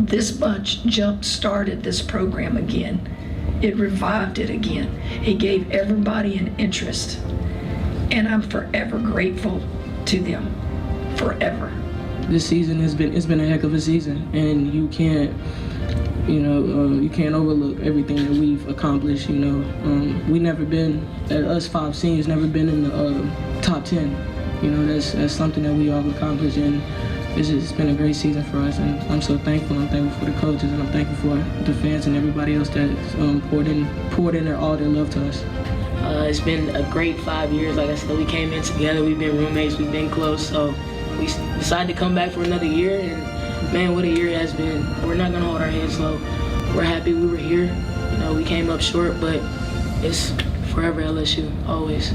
this bunch jump-started this program again. It revived it again. It gave everybody an interest. And I'm forever grateful to them. Forever. This season it's been a heck of a season, and you can't overlook everything that we've accomplished. We never been, us 5 seniors, never been in the top 10. That's something that we all accomplished, and it's been a great season for us, and I'm so thankful. I'm thankful for the coaches, and I'm thankful for the fans and everybody else that poured in all their love to us. It's been a great 5 years. Like I said, we came in together. We've been roommates. We've been close. So we decided to come back for another year, and man, what a year it has been. We're not gonna hold our heads low. We're happy we were here. We came up short, but it's forever LSU, always.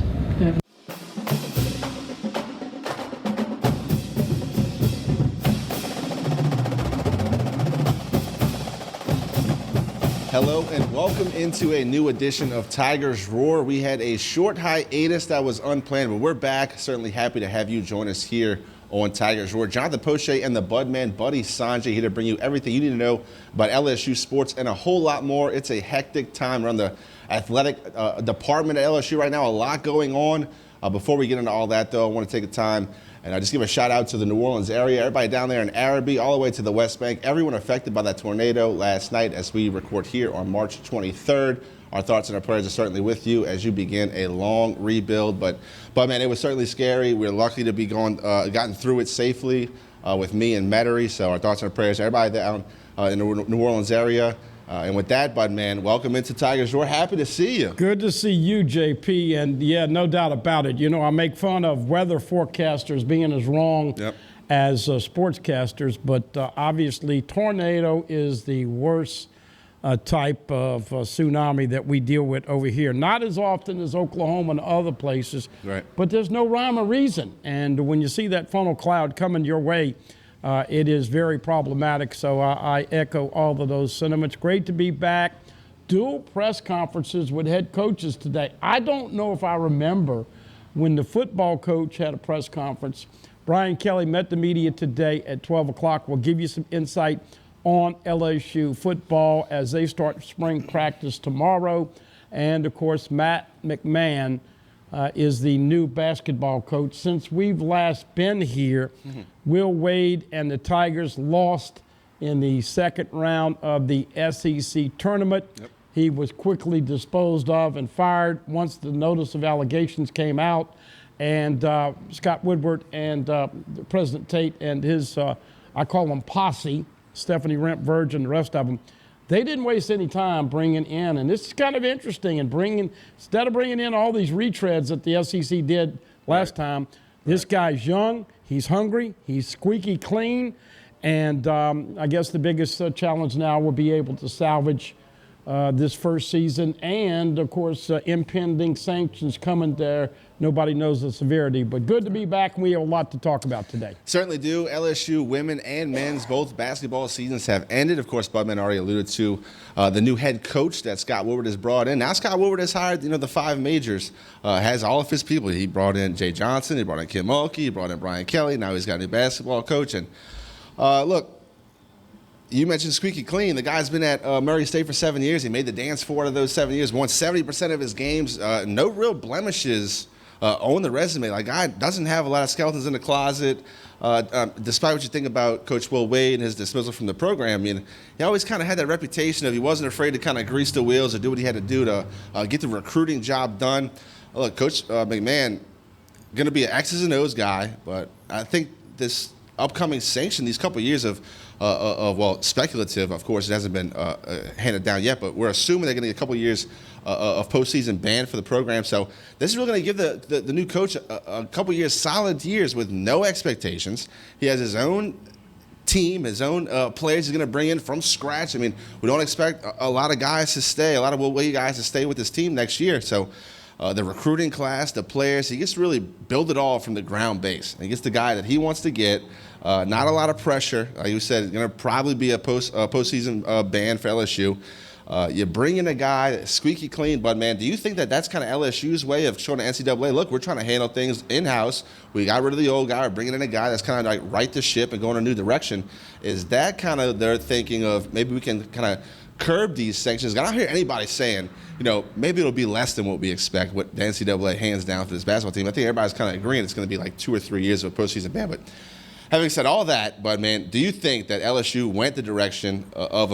Hello and welcome into a new edition of Tigers Roar. We had a short hiatus that was unplanned, but we're back. Certainly happy to have you join us here on Tigers Roar. Jonathan Poche and the Budman, Buddy Songy, here to bring you everything you need to know about LSU sports and a whole lot more. It's a hectic time around the athletic department at LSU right now. A lot going on. Before we get into all that, though, I want to take the time and I just give a shout out to the New Orleans area, everybody down there in Arabi, all the way to the West Bank, everyone affected by that tornado last night as we record here on March 23rd. Our thoughts and our prayers are certainly with you as you begin a long rebuild. But man, it was certainly scary. We're lucky to be gotten through it safely with me and Metairie. So our thoughts and our prayers, everybody down in the New Orleans area. And with that, Budman, welcome into Tigers Roar. Happy to see you. Good to see you, JP. And yeah, no doubt about it. I make fun of weather forecasters being as wrong as sportscasters, but obviously tornado is the worst type of tsunami that we deal with over here. Not as often as Oklahoma and other places, but there's no rhyme or reason. And when you see that funnel cloud coming your way, it is very problematic. So I echo all of those sentiments. Great to be back. Dual press conferences with head coaches today. I don't know if I remember when the football coach had a press conference. Brian Kelly met the media today at 12 o'clock. We'll give you some insight on LSU football as they start spring practice tomorrow. And, of course, Matt McMahon is the new basketball coach. Since we've last been here, Will Wade and the Tigers lost in the second round of the SEC tournament. He was quickly disposed of and fired once the notice of allegations came out. And Scott Woodward and President Tate and his, I call them posse, Stephanie Rent Virgin, the rest of them, they didn't waste any time bringing in, and this is kind of interesting, instead of bringing in all these retreads that the SEC did last time, this guy's young, he's hungry, he's squeaky clean, and I guess the biggest challenge now will be able to salvage this first season, and of course impending sanctions coming there. Nobody knows the severity, but good to be back, and we have a lot to talk about today. Certainly do. LSU women and men's both basketball seasons have ended. Of course, Budman already alluded to the new head coach that Scott Woodward has brought in. Now Scott Woodward has hired, the 5 majors, has all of his people. He brought in Jay Johnson, he brought in Kim Mulkey, he brought in Brian Kelly. Now he's got a new basketball coach. And look, you mentioned squeaky clean. The guy's been at Murray State for 7 years. He made the dance 4 out of those 7 years, won 70% of his games, no real blemishes on the resume. Like, guy doesn't have a lot of skeletons in the closet. Despite what you think about Coach Will Wade and his dismissal from the program, he always kind of had that reputation of he wasn't afraid to kind of grease the wheels or do what he had to do to get the recruiting job done. Look, Coach McMahon, going to be an X's and O's guy, but I think this upcoming sanction, these couple of years of speculative, of course, it hasn't been handed down yet, but we're assuming they're going to get a couple of years of postseason ban for the program. So this is really going to give the new coach a couple of years, solid years with no expectations. He has his own team, his own players he's going to bring in from scratch. I mean, we don't expect a lot of guys to stay, a lot of Will Wade guys to stay with this team next year. So the recruiting class, the players, he gets to really build it all from the ground base. And he gets the guy that he wants to get. Not a lot of pressure. Like you said, it's going to probably be a postseason ban for LSU. You bring in a guy that's squeaky clean, but man, do you think that that's kind of LSU's way of showing the NCAA, look, we're trying to handle things in-house. We got rid of the old guy. We're bringing in a guy that's kind of like right the ship and going a new direction. Is that kind of their thinking of maybe we can kind of curb these sanctions? I don't hear anybody saying, maybe it'll be less than what we expect, what the NCAA hands down for this basketball team. I think everybody's kind of agreeing it's going to be like 2 or 3 years of a postseason ban. But having said all that, Bud, man, do you think that LSU went the direction of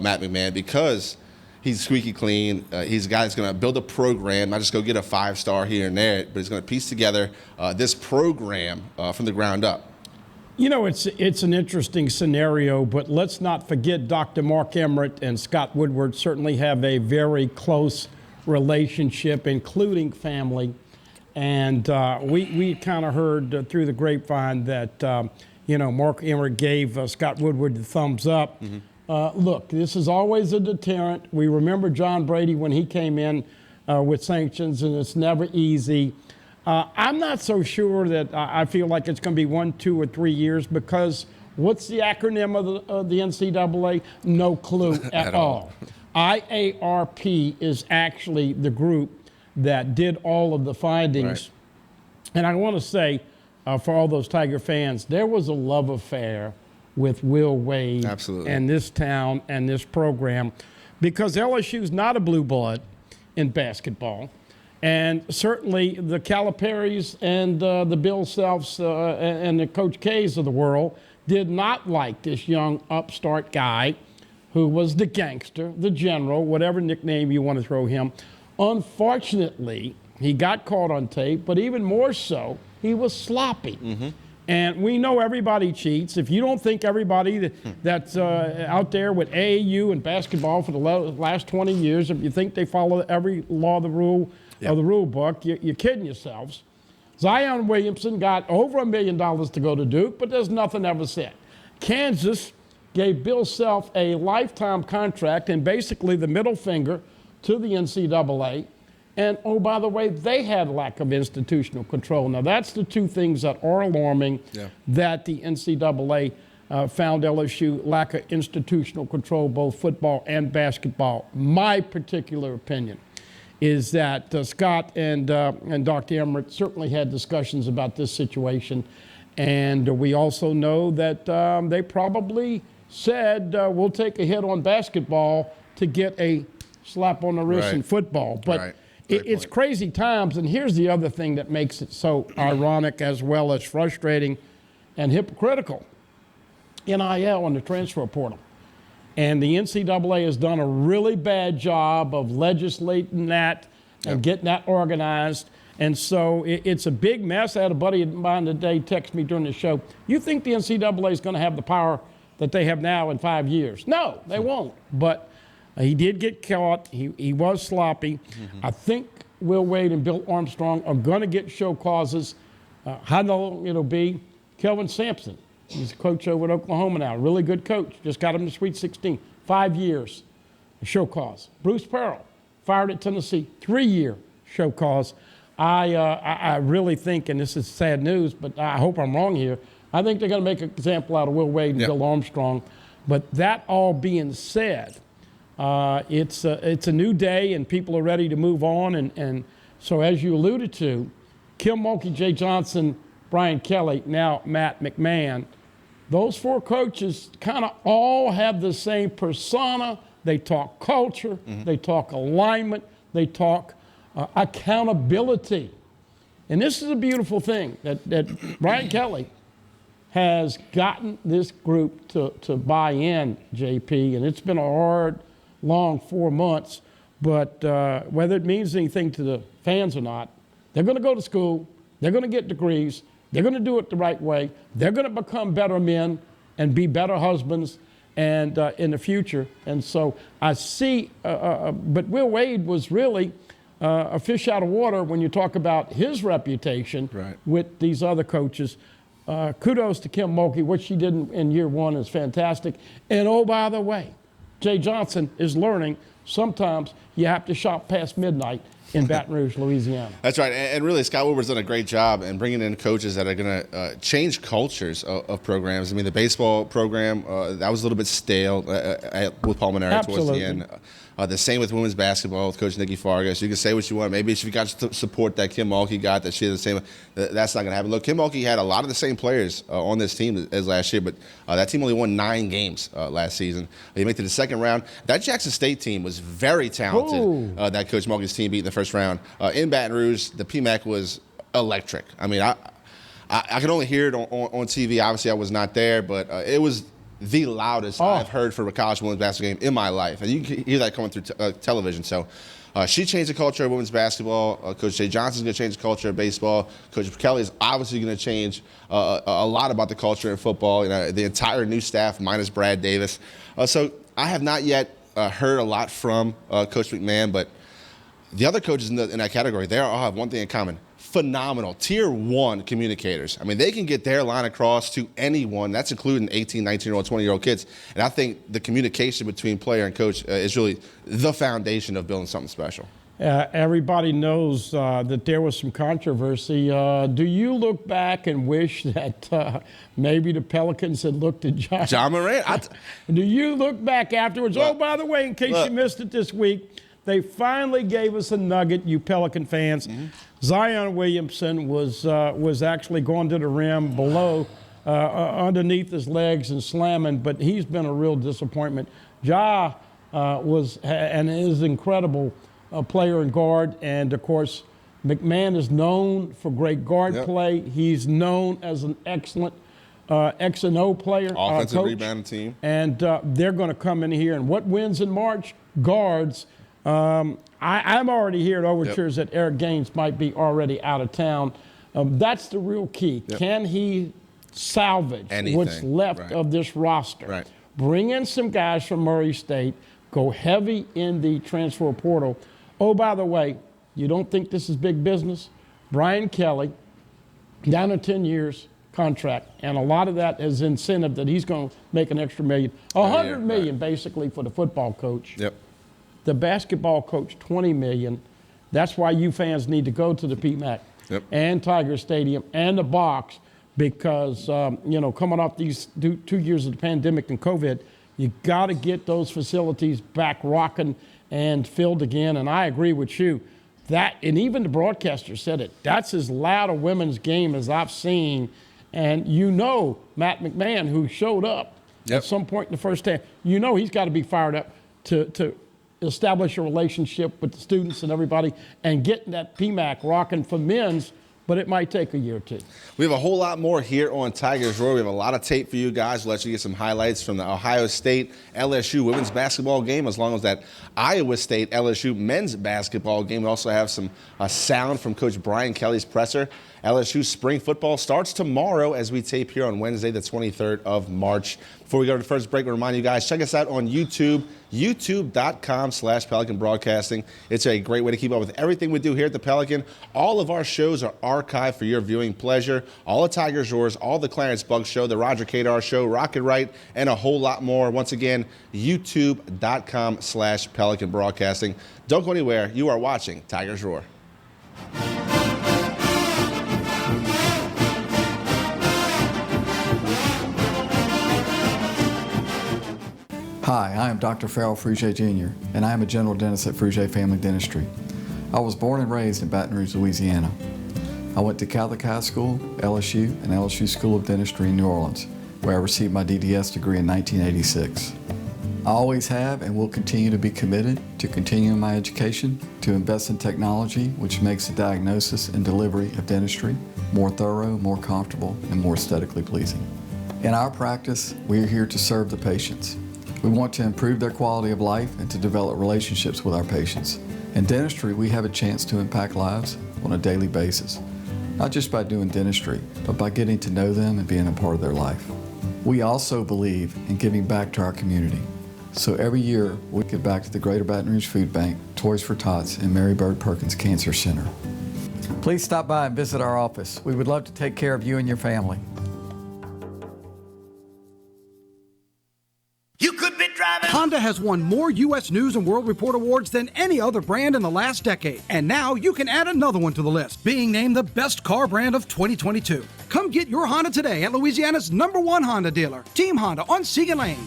Matt McMahon because he's squeaky clean? He's a guy that's going to build a program, not just go get a 5-star here and there, but he's going to piece together this program from the ground up. It's an interesting scenario, but let's not forget Dr. Mark Emmert and Scott Woodward certainly have a very close relationship, including family. And we kind of heard through the grapevine that, Mark Emmert gave Scott Woodward the thumbs up. Mm-hmm. Look, this is always a deterrent. We remember John Brady when he came in with sanctions, and it's never easy. I'm not so sure that I feel like it's going to be 1, 2, or 3 years because what's the acronym of the NCAA? No clue at all. IARP is actually the group that did all of the findings. Right. And I want to say, for all those Tiger fans, there was a love affair with Will Wade Absolutely. And this town and this program because LSU's not a blue blood in basketball. And certainly the Caliparis and the Bill Selfs and the Coach K's of the world did not like this young upstart guy who was the gangster, the general, whatever nickname you want to throw him. Unfortunately, he got caught on tape, but even more so, he was sloppy. Mm-hmm. And we know everybody cheats. If you don't think everybody that's out there with AAU and basketball for the last 20 years, if you think they follow every law of the rule, of the rule book, you're kidding yourselves. Zion Williamson got over $1 million to go to Duke, but there's nothing ever said. Kansas gave Bill Self a lifetime contract and basically the middle finger to the NCAA. And, oh, by the way, they had lack of institutional control. Now, that's the two things that are alarming, that the NCAA found LSU lack of institutional control, both football and basketball. My particular opinion is that Scott and Dr. Emmert certainly had discussions about this situation. And we also know that they probably said, we'll take a hit on basketball to get a slap on the wrist in football. But it's crazy times. And here's the other thing that makes it so ironic as well as frustrating and hypocritical. NIL on the transfer portal. And the NCAA has done a really bad job of legislating that and getting that organized. And so it's a big mess. I had a buddy of mine today text me during the show, you think the NCAA is going to have the power that they have now in 5 years? No, they won't. But he did get caught. He was sloppy. Mm-hmm. I think Will Wade and Bill Armstrong are going to get show causes. How long it'll be? Kelvin Sampson. He's a coach over at Oklahoma now. Really good coach. Just got him to Sweet 16. 5 years, show cause. Bruce Pearl, fired at Tennessee, 3-year show cause. I really think, and this is sad news, but I hope I'm wrong here, I think they're going to make an example out of Will Wade and Bill Armstrong. But that all being said, it's a new day and people are ready to move on. And so as you alluded to, Kim Mulkey, Jay Johnson, Brian Kelly, now Matt McMahon, those 4 coaches kind of all have the same persona. They talk culture, they talk alignment, they talk accountability. And this is a beautiful thing that Brian Kelly has gotten this group to buy in, JP, and it's been a hard, long 4 months, but whether it means anything to the fans or not, they're going to go to school, they're going to get degrees, they're going to do it the right way. They're going to become better men and be better husbands and in the future. And so I see, but Will Wade was really a fish out of water when you talk about his reputation with these other coaches. Kudos to Kim Mulkey. What she did in year 1 is fantastic. And oh, by the way, Jay Johnson is learning, sometimes you have to shop past midnight in Baton Rouge, Louisiana. That's right. And really, Scott Wilbur's done a great job in bringing in coaches that are going to change cultures of programs. I mean, the baseball program, that was a little bit stale with Pulmonary towards the end. The same with women's basketball with Coach Nikki Fargas. You can say what you want. Maybe she got support that Kim Mulkey got, that she had the same. That's not going to happen. Look, Kim Mulkey had a lot of the same players on this team as last year, but that team only won 9 games last season. They made it to the second round. That Jackson State team was very talented. That Coach Mulkey's team beat in the first round. In Baton Rouge, the PMAC was electric. I mean, I could only hear it on TV. Obviously, I was not there, but it was the loudest I've heard for a college women's basketball game in my life. And you can hear that coming through television. So she changed the culture of women's basketball. Coach Jay Johnson's going to change the culture of baseball. Coach Kelly is obviously going to change a lot about the culture in football. You know, the entire new staff minus Brad Davis. So I have not yet heard a lot from Coach McMahon, but the other coaches in that category, they all have one thing in common. Phenomenal, tier 1 communicators. I mean, they can get their line across to anyone. That's including 18, 19-year-old, 20-year-old kids. And I think the communication between player and coach is really the foundation of building something special. Everybody knows that there was some controversy. Do you look back and wish that maybe the Pelicans had looked at John Morant? Do you look back afterwards? Oh, by the way, in case you missed it this week, they finally gave us a nugget, you Pelican fans. Mm-hmm. Zion Williamson was actually going to the rim below, underneath his legs and slamming, but he's been a real disappointment. Ja was and is incredible player and guard, and of course McMahon is known for great guard play. He's known as an excellent X and O player, offensive coach. Rebounding team, and they're going to come in here. And what wins in March? Guards. I'm already hearing overtures that Eric Gaines might be already out of town. That's the real key. Can he salvage what's left of this roster? Bring in some guys from Murray State. Go heavy in the transfer portal. Oh, by the way, you don't think this is big business? Brian Kelly, down to 10 years contract, and a lot of that is incentive that he's going to make an extra $1 million basically for the football coach. The basketball coach, $20 million. That's why you fans need to go to the PMAC and Tiger Stadium and the box, because coming off these 2 years of the pandemic and COVID, you got to get those facilities back rocking and filled again. And I agree with you. That, and even the broadcaster said it, that's as loud a women's game as I've seen. And Matt McMahon, who showed up at some point in the first half, he's got to be fired up to establish a relationship with the students and everybody and getting that PMAC rocking for men's, but it might take a year or two. We have a whole lot more here on Tigers Roar. We have a lot of tape for you guys. We'll let you get some highlights from the Ohio State LSU women's basketball game, as long as that Iowa State LSU men's basketball game. We also have some sound from Coach Brian Kelly's presser. LSU spring football starts tomorrow as we tape here on Wednesday, the 23rd of March. Before we go to the first break, we'll remind you guys, check us out on YouTube, youtube.com/Pelican Broadcasting. It's a great way to keep up with everything we do here at the Pelican. All of our shows are archived for your viewing pleasure. All the Tigers Roars, all the Clarence Buggs Show, the Roger Kadar Show, Rocket Right, and a whole lot more. Once again, youtube.com/Pelican Broadcasting. Don't go anywhere. You are watching Tigers Roar. Hi, I am Dr. Farrell Frugier Jr., and I am a general dentist at Frugier Family Dentistry. I was born and raised in Baton Rouge, Louisiana. I went to Catholic High School, LSU, and LSU School of Dentistry in New Orleans, where I received my DDS degree in 1986. I always have and will continue to be committed to continuing my education, to invest in technology which makes the diagnosis and delivery of dentistry more thorough, more comfortable, and more aesthetically pleasing. In our practice, we are here to serve the patients. We want to improve their quality of life and to develop relationships with our patients. In dentistry, we have a chance to impact lives on a daily basis, not just by doing dentistry, but by getting to know them and being a part of their life. We also believe in giving back to our community. So every year, we give back to the Greater Baton Rouge Food Bank, Toys for Tots, and Mary Bird Perkins Cancer Center. Please stop by and visit our office. We would love to take care of you and your family. You could be driving Honda has won more U.S. News and World Report awards than any other brand in the last decade. And now you can add another one to the list, being named the best car brand of 2022. Come get your Honda today at Louisiana's #1 Honda dealer, Team Honda on Siega Lane.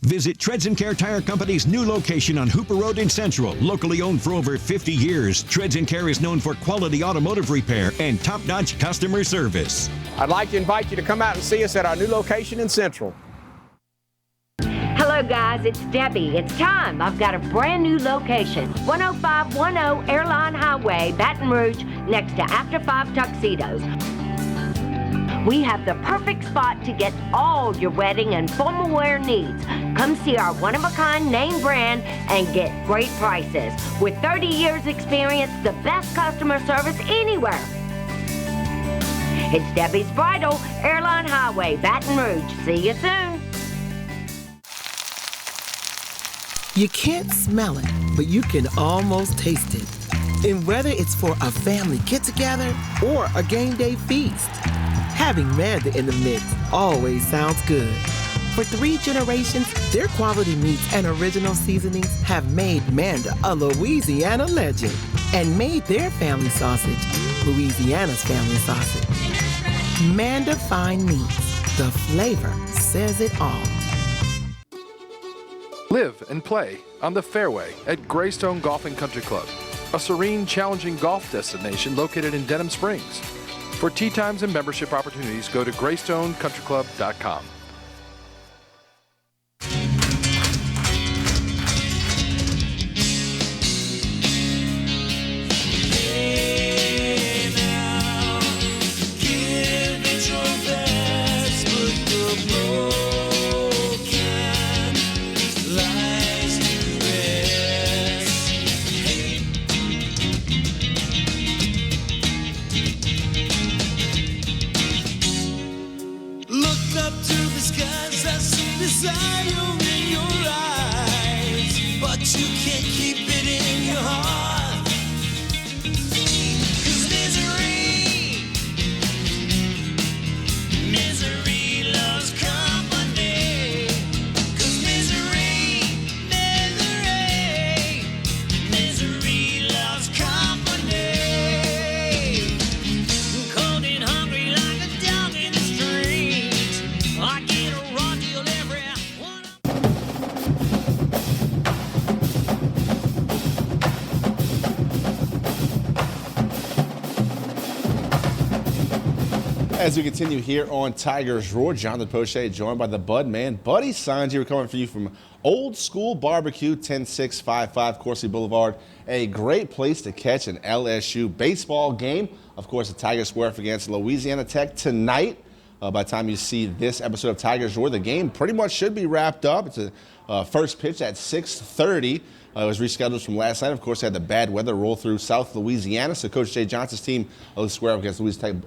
Visit Treads & Care Tire Company's new location on Hooper Road in Central. Locally owned for over 50 years, Treads & Care is known for quality automotive repair and top-notch customer service. I'd like to invite you to come out and see us at our new location in Central. Hello guys, it's Debbie. It's time. I've got a brand new location. 10510 Airline Highway, Baton Rouge, next to After 5 Tuxedos. We have the perfect spot to get all your wedding and formal wear needs. Come see our one-of-a-kind name brand and get great prices. With 30 years experience, the best customer service anywhere. It's Debbie's Bridal, Airline Highway, Baton Rouge. See you soon. You can't smell it, but you can almost taste it. And whether it's for a family get-together or a game day feast, having Manda in the mix always sounds good. For 3 generations, their quality meats and original seasonings have made Manda a Louisiana legend and made their family sausage Louisiana's family sausage. Manda Fine Meats. The flavor says it all. Live and play on the fairway at Greystone Golf and Country Club, a serene, challenging golf destination located in Denham Springs. For tee times and membership opportunities, go to GreystoneCountryClub.com. As we continue here on Tigers Roar, Jonathan Poche joined by the Bud Man, Buddy Songy. We're coming for you from Old School Barbecue, 10655 Corsi Boulevard. A great place to catch an LSU baseball game. Of course, the Tigers square off against Louisiana Tech tonight. By the time you see this episode of Tigers Roar, the game pretty much should be wrapped up. It's a first pitch at 6:30. It was rescheduled from last night. Of course, they had the bad weather roll through South Louisiana. So Coach Jay Johnson's team will square up against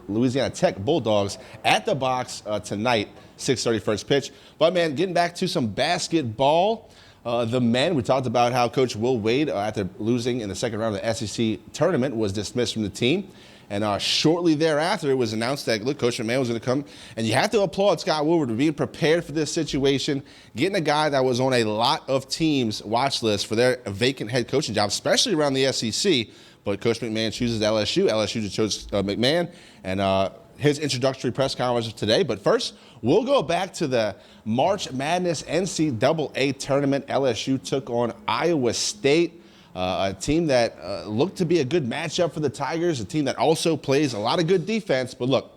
Louisiana Tech Bulldogs at the box tonight, 6:30 first pitch. But, man, getting back to some basketball, the men, we talked about how Coach Will Wade, after losing in the second round of the SEC tournament, was dismissed from the team. And shortly thereafter, it was announced that, look, Coach McMahon was going to come. And you have to applaud Scott Woodward for being prepared for this situation, getting a guy that was on a lot of teams' watch list for their vacant head coaching job, especially around the SEC. But Coach McMahon chooses LSU. LSU just chose McMahon. And his introductory press conference today. But first, we'll go back to the March Madness NCAA tournament. LSU took on Iowa State. A team that looked to be a good matchup for the Tigers, a team that also plays a lot of good defense. But look,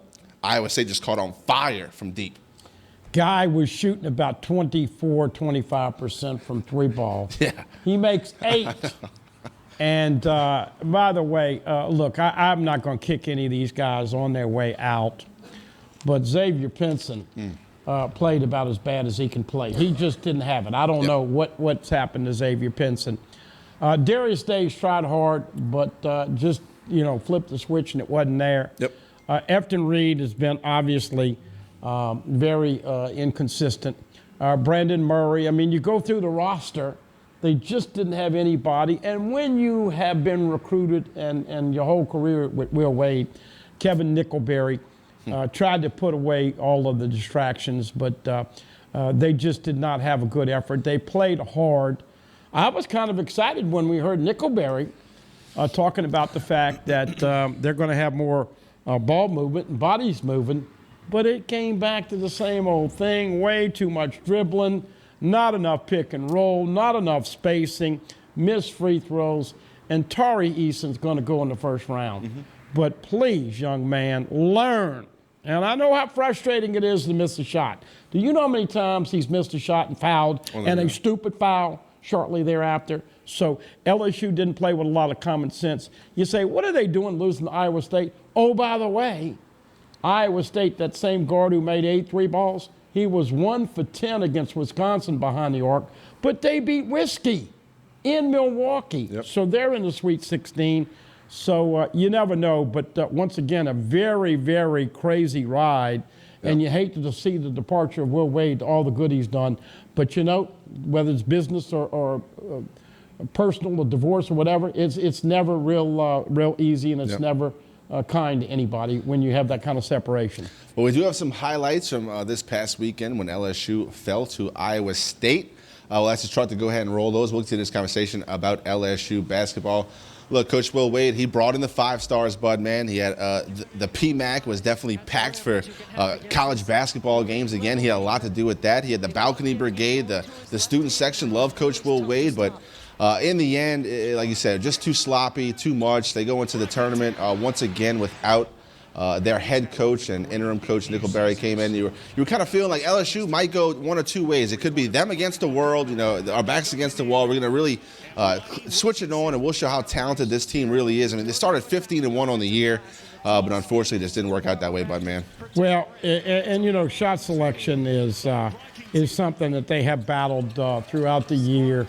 Iowa State just caught on fire from deep. Guy was shooting about 24-25% from three ball. Yeah. He makes 8. And by the way, look, I'm not going to kick any of these guys on their way out. But Xavier Pinson played about as bad as he can play. He just didn't have it. I don't know what's happened to Xavier Pinson. Darius Days tried hard, but just, flipped the switch and it wasn't there. Yep. Efton Reed has been obviously very inconsistent. Brandon Murray, I mean, you go through the roster, they just didn't have anybody. And when you have been recruited and your whole career with Will Wade, Kevin Nickelberry tried to put away all of the distractions, but They just did not have a good effort. They played hard. I was kind of excited when we heard Nickelberry talking about the fact that they're going to have more ball movement and bodies moving, but it came back to the same old thing, way too much dribbling, not enough pick and roll, not enough spacing, missed free throws, and Tari Eason's going to go in the first round. Mm-hmm. But please, young man, learn. And I know how frustrating it is to miss a shot. Do you know how many times he's missed a shot and fouled, and a stupid foul shortly thereafter? So LSU didn't play with a lot of common sense. You say, what are they doing losing to Iowa State? Oh, by the way, Iowa State, that same guard who made 8 3 balls, he was 1 for 10 against Wisconsin behind the arc, but they beat Whiskey in Milwaukee. Yep. So they're in the Sweet 16. So you never know, but once again, a very, very crazy ride. Yep. And you hate to see the departure of Will Wade, all the good he's done. But you know, whether it's business or personal or divorce or whatever, it's never real easy, and it's never kind to anybody when you have that kind of separation. Well, we do have some highlights from this past weekend when LSU fell to Iowa State. We'll ask Chuck to go ahead and roll those. We'll get to this conversation about LSU basketball. Look, Coach Will Wade, he brought in the 5 stars, Bud, man. He had the PMAC was definitely packed for college basketball games again. He had a lot to do with that. He had the balcony brigade, the student section loved Coach Will Wade, but in the end, like you said, just too sloppy, too much. They go into the tournament once again without their head coach, and interim coach Nickelberry came in. You were kind of feeling like LSU might go one or two ways. It could be them against the world, you know, our backs against the wall. We're going to really switch it on, and we'll show how talented this team really is. I mean, they started 15-1 on the year, but unfortunately, this didn't work out that way, Bud, man. Well, and you know, shot selection is something that they have battled throughout the year.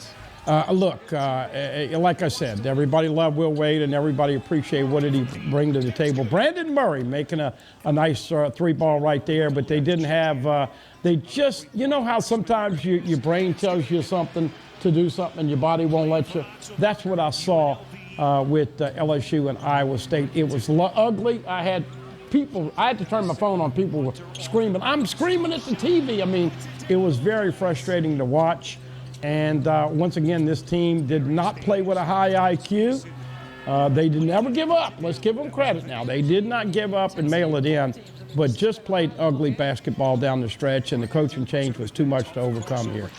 Look, like I said, everybody loved Will Wade and everybody appreciated what did he bring to the table. Brandon Murray making a nice 3-ball right there, but they didn't have, they just, you know how sometimes your brain tells you something to do something and your body won't let you? That's what I saw with LSU and Iowa State. It was ugly. I had to turn my phone on. People were screaming. I'm screaming at the TV. I mean, it was very frustrating to watch. And once again, this team did not play with a high IQ. They did never give up. Let's give them credit now. They did not give up and mail it in, but just played ugly basketball down the stretch, and the coaching change was too much to overcome here.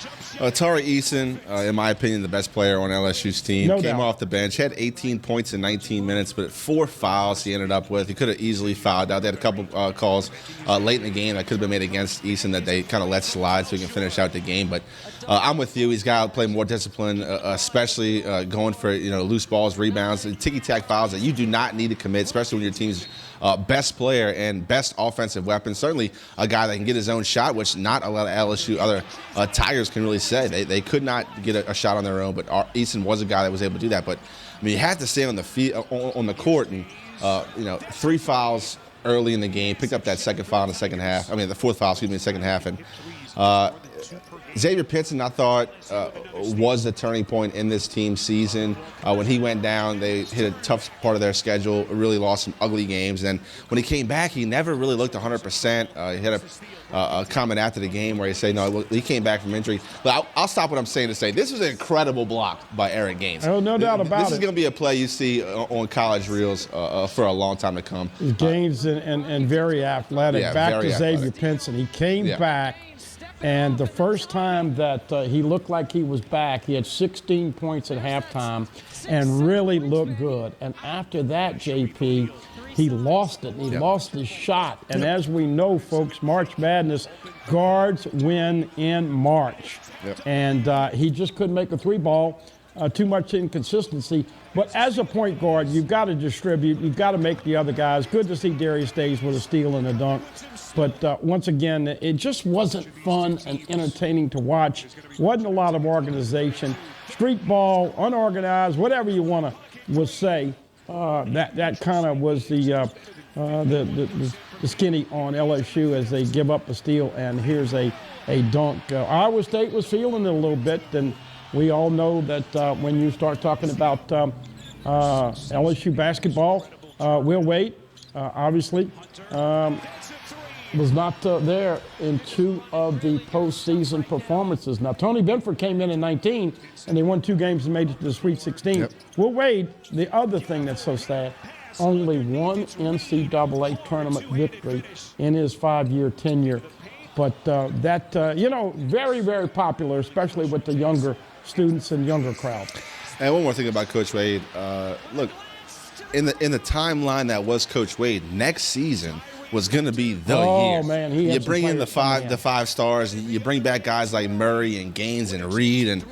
Tari Eason, in my opinion, the best player on LSU's team. No Came doubt. off the bench, had 18 points in 19 minutes, but 4 fouls he ended up with. He could have easily fouled out. They had a couple calls late in the game that could have been made against Eason that they kind of let slide so he can finish out the game. But I'm with you. He's got to play more discipline, especially going for loose balls, rebounds, and ticky-tack fouls that you do not need to commit, especially when your team's best player and best offensive weapon. Certainly a guy that can get his own shot, which not a lot of LSU other Tigers can really say. They could not get a shot on their own, but Eason was a guy that was able to do that. But I mean, you had to stay on the court, and 3 fouls early in the game. Picked up that second foul in the second half. I mean, the 4th foul, in the second half, and Xavier Pitson, I thought, was the turning point in this team's season. When he went down, they hit a tough part of their schedule, really lost some ugly games. And when he came back, he never really looked 100%. He had a comment after the game where he said, no, he came back from injury. But I'll stop what I'm saying to say this was an incredible block by Eric Gaines. Oh, no doubt about it. This is going to be a play you see on college reels for a long time to come. Gaines and very athletic. Yeah, back very to Xavier athletic. Pinson. He came back. And the first time that he looked like he was back, he had 16 points at halftime and really looked good. And after that, JP, he lost it. He lost his shot. And as we know, folks, March Madness, guards win in March. And he just couldn't make a 3-ball. Too much inconsistency. But as a point guard, you've got to distribute. You've got to make the other guys. Good to see Darius Days with a steal and a dunk. But once again, it just wasn't fun and entertaining to watch. Wasn't a lot of organization. Street ball, unorganized, whatever you want to say. That kind of was the skinny on LSU as they give up a steal, and here's a dunk. Iowa State was feeling it a little bit, and we all know that when you start talking about LSU basketball, Will Wade, obviously, was not there in 2 of the postseason performances. Now, Tony Benford came in 19, and they won 2 games and made it to the Sweet 16. Yep. Will Wade, the other thing that's so sad, only 1 NCAA tournament victory in his 5-year tenure. But very, very popular, especially with the younger students and younger crowd. And one more thing about Coach Wade. Look, in the timeline that was Coach Wade, next season was going to be the year. Oh man, you bring in the five stars, and you bring back guys like Murray and Gaines and Reed, and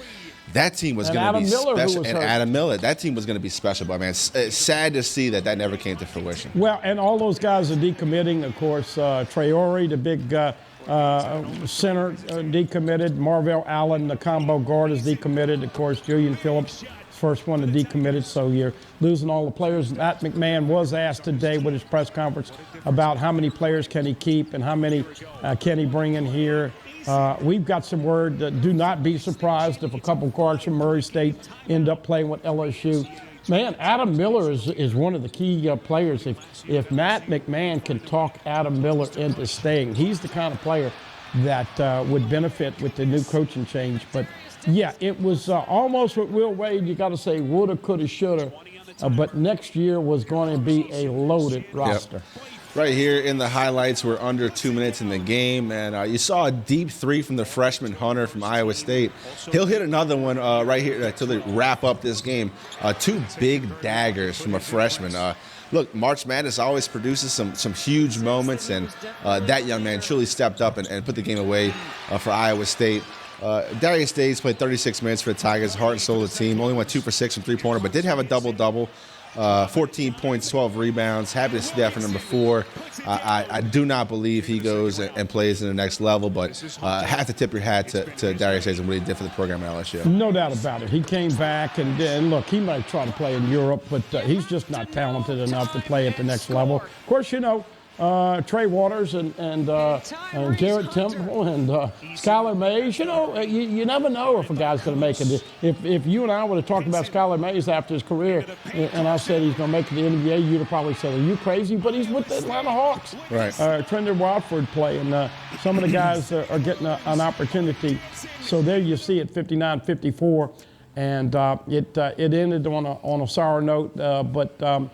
that team was going to be special. And Adam Miller, that team was going to be special. But man, it's sad to see that never came to fruition. Well, and all those guys are decommitting. Of course, Traore, the big center, decommitted. Marvell Allen, the combo guard, is decommitted. Of course, Julian Phillips, first one to decommitted, so you're losing all the players. Matt McMahon was asked today with his press conference about how many players can he keep and how many can he bring in here. We've got some word that do not be surprised if a couple guards from Murray State end up playing with LSU. Man, Adam Miller is one of the key players. If Matt McMahon can talk Adam Miller into staying, he's the kind of player that would benefit with the new coaching change. But yeah, it was almost with Will Wade. You got to say woulda, coulda, shoulda. But next year was going to be a loaded roster. Yep. Right here in the highlights, we're under 2 minutes in the game, and you saw a deep 3 from the freshman Hunter from Iowa State. He'll hit another one right here to wrap up this game. 2 big daggers from a freshman. Look, March Madness always produces some huge moments, and that young man truly stepped up and put the game away for Iowa State. Darius Days played 36 minutes for the Tigers, heart and soul of the team. Only went 2 for 6 from three-pointer, but did have a double-double. 14 points, 12 rebounds. Happy to see that for number 4. I do not believe he goes and plays in the next level, but have to tip your hat to Darius Days and what he did for the program at LSU. No doubt about it. He came back, and look, he might try to play in Europe, but he's just not talented enough to play at the next level. Of course, Trey Waters and Garrett Temple and Skylar Mays. You never know if a guy's going to make it. If you and I would have talked about Skylar Mays after his career, and I said he's going to make it to the NBA, you'd have probably said, "Are you crazy?" But he's with the Atlanta Hawks. Right. Trendon Watford play, and some of the guys are getting an opportunity. So there you see it, 59-54, and it ended on a sour note, but.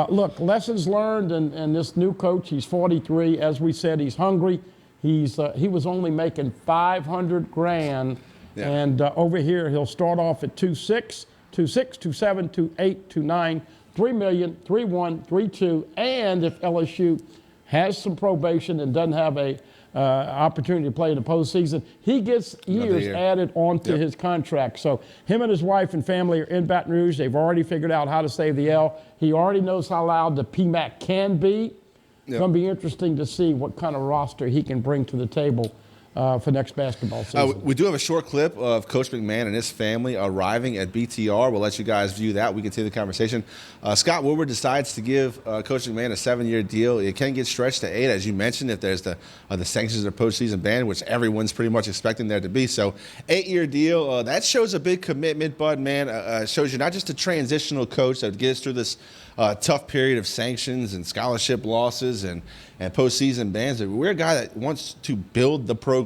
Look, lessons learned, and this new coach, he's 43. As we said, he's hungry. He was only making $500,000, yeah. And over here he'll start off at 2.6, 2.6, 2.7, 2.8, 2.9, $3 million, 3.1, 3.2, and if LSU has some probation and doesn't have a opportunity to play in the postseason, he gets years added onto his contract. So him and his wife and family are in Baton Rouge. They've already figured out how to save the L. He already knows how loud the PMAC can be. It's going to be interesting to see what kind of roster he can bring to the table for next basketball season. We do have a short clip of Coach McMahon and his family arriving at BTR. We'll let you guys view that. We continue the conversation. Scott Woodward decides to give Coach McMahon a 7-year deal. It can get stretched to 8, as you mentioned, if there's the sanctions of the postseason ban, which everyone's pretty much expecting there to be. So 8-year deal. That shows a big commitment, Bud, man. Shows you not just a transitional coach that gets through this tough period of sanctions and scholarship losses and postseason bans. We're a guy that wants to build the program.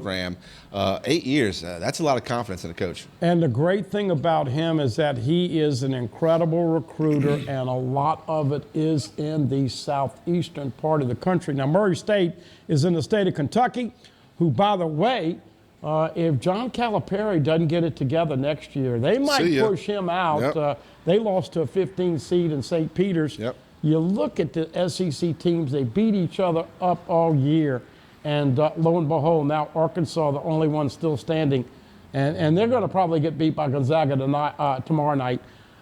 8 years, that's a lot of confidence in a coach. And the great thing about him is that he is an incredible recruiter, and a lot of it is in the southeastern part of the country. Now, Murray State is in the state of Kentucky, who, by the way, if John Calipari doesn't get it together next year, they might push him out. Yep. They lost to a 15 seed in St. Peter's. Yep. You look at the SEC teams, they beat each other up all year. And lo and behold, now Arkansas, the only one still standing. And they're going to probably get beat by Gonzaga tomorrow night.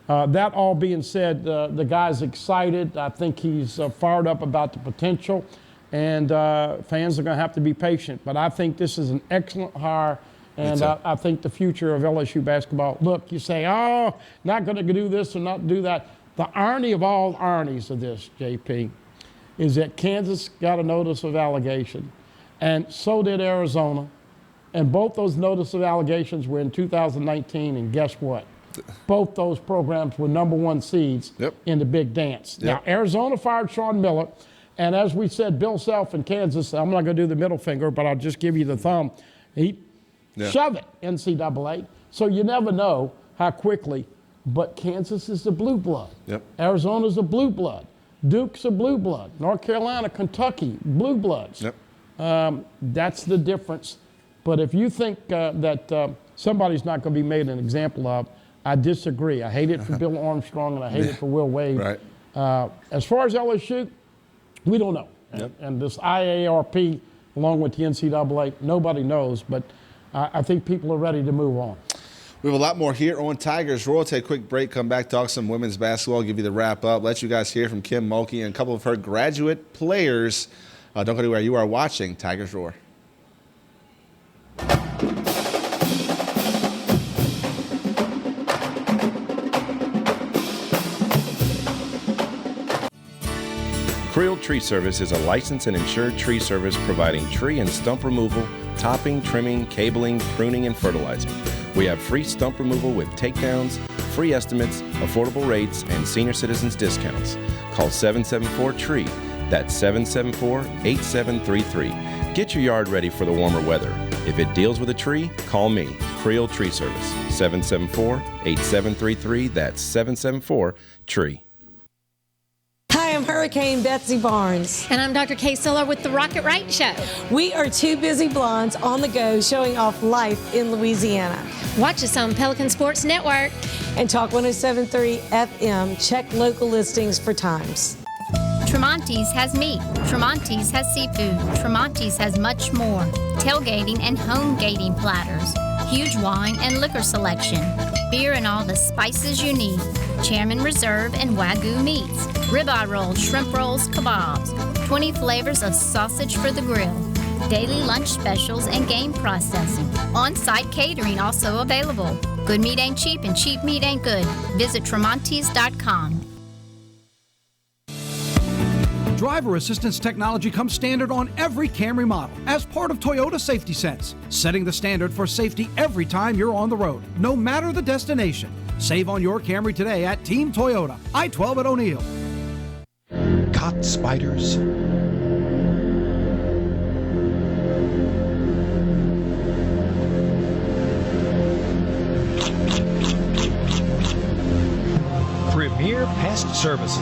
That all being said, the guy's excited. I think he's fired up about the potential. And fans are going to have to be patient. But I think this is an excellent hire. And I think the future of LSU basketball. Look, you say, oh, not going to do this or not do that. The irony of all ironies of this, JP, is that Kansas got a notice of allegation, and so did Arizona. And both those notice of allegations were in 2019, and guess what? Both those programs were #1 seeds in the big dance. Now, Arizona fired Sean Miller. And as we said, Bill Self in Kansas, I'm not going to do the middle finger, but I'll just give you the thumb. Shove it, NCAA. So you never know how quickly. But Kansas is a blue blood. Yep. Arizona's a blue blood. Duke's a blue blood. North Carolina, Kentucky, blue bloods. Yep. That's the difference. But if you think that somebody's not going to be made an example of, I disagree. I hate it for Bill Armstrong and I hate it for Will Wade. Right. As far as LSU, we don't know. Yep. And this IARP, along with the NCAA, nobody knows. But I think people are ready to move on. We have a lot more here on Tigers Roar. Take a quick break, come back, talk some women's basketball, give you the wrap up, let you guys hear from Kim Mulkey and a couple of her graduate players. Don't go anywhere. You are watching Tigers Roar. Creel Tree Service is a licensed and insured tree service providing tree and stump removal, topping, trimming, cabling, pruning, and fertilizing. We have free stump removal with takedowns, free estimates, affordable rates, and senior citizens discounts. Call 774-TREE. That's 774-8733. Get your yard ready for the warmer weather. If it deals with a tree, call me, Creel Tree Service, 774-8733. That's 774-TREE. Hi, I'm Hurricane Betsy Barnes. And I'm Dr. Kay Siller with the Rocket Right Show. We are two busy blondes on the go showing off life in Louisiana. Watch us on Pelican Sports Network. And Talk 107.3 FM. Check local listings for times. Tremonti's has meat. Tremonti's has seafood. Tremonti's has much more. Tailgating and home gating platters. Huge wine and liquor selection. Beer and all the spices you need. Chairman Reserve and Wagyu meats. Ribeye rolls, shrimp rolls, kebabs. 20 flavors of sausage for the grill. Daily lunch specials and game processing. On-site catering also available. Good meat ain't cheap and cheap meat ain't good. Visit Tremonti's.com. Driver assistance technology comes standard on every Camry model as part of Toyota Safety Sense, setting the standard for safety every time you're on the road, no matter the destination. Save on your Camry today at Team Toyota, I-12 at O'Neill. Caught spiders. Premier Pest Services.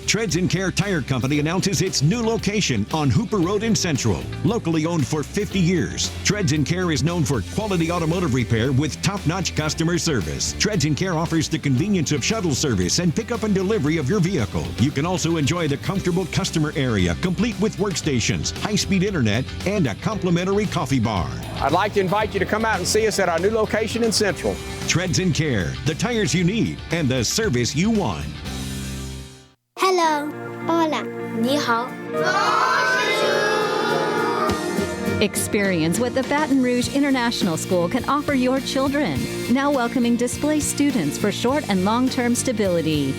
Treads and Care Tire Company announces its new location on Hooper Road in Central. Locally owned for 50 years, Treads and Care is known for quality automotive repair with top-notch customer service. Treads and Care offers the convenience of shuttle service and pickup and delivery of your vehicle. You can also enjoy the comfortable customer area, complete with workstations, high-speed internet, and a complimentary coffee bar. I'd like to invite you to come out and see us at our new location in Central. Treads and Care, the tires you need and the service you want. Hello. Hola. Ni hao. Experience what the Baton Rouge International School can offer your children. Now welcoming displaced students for short and long-term stability.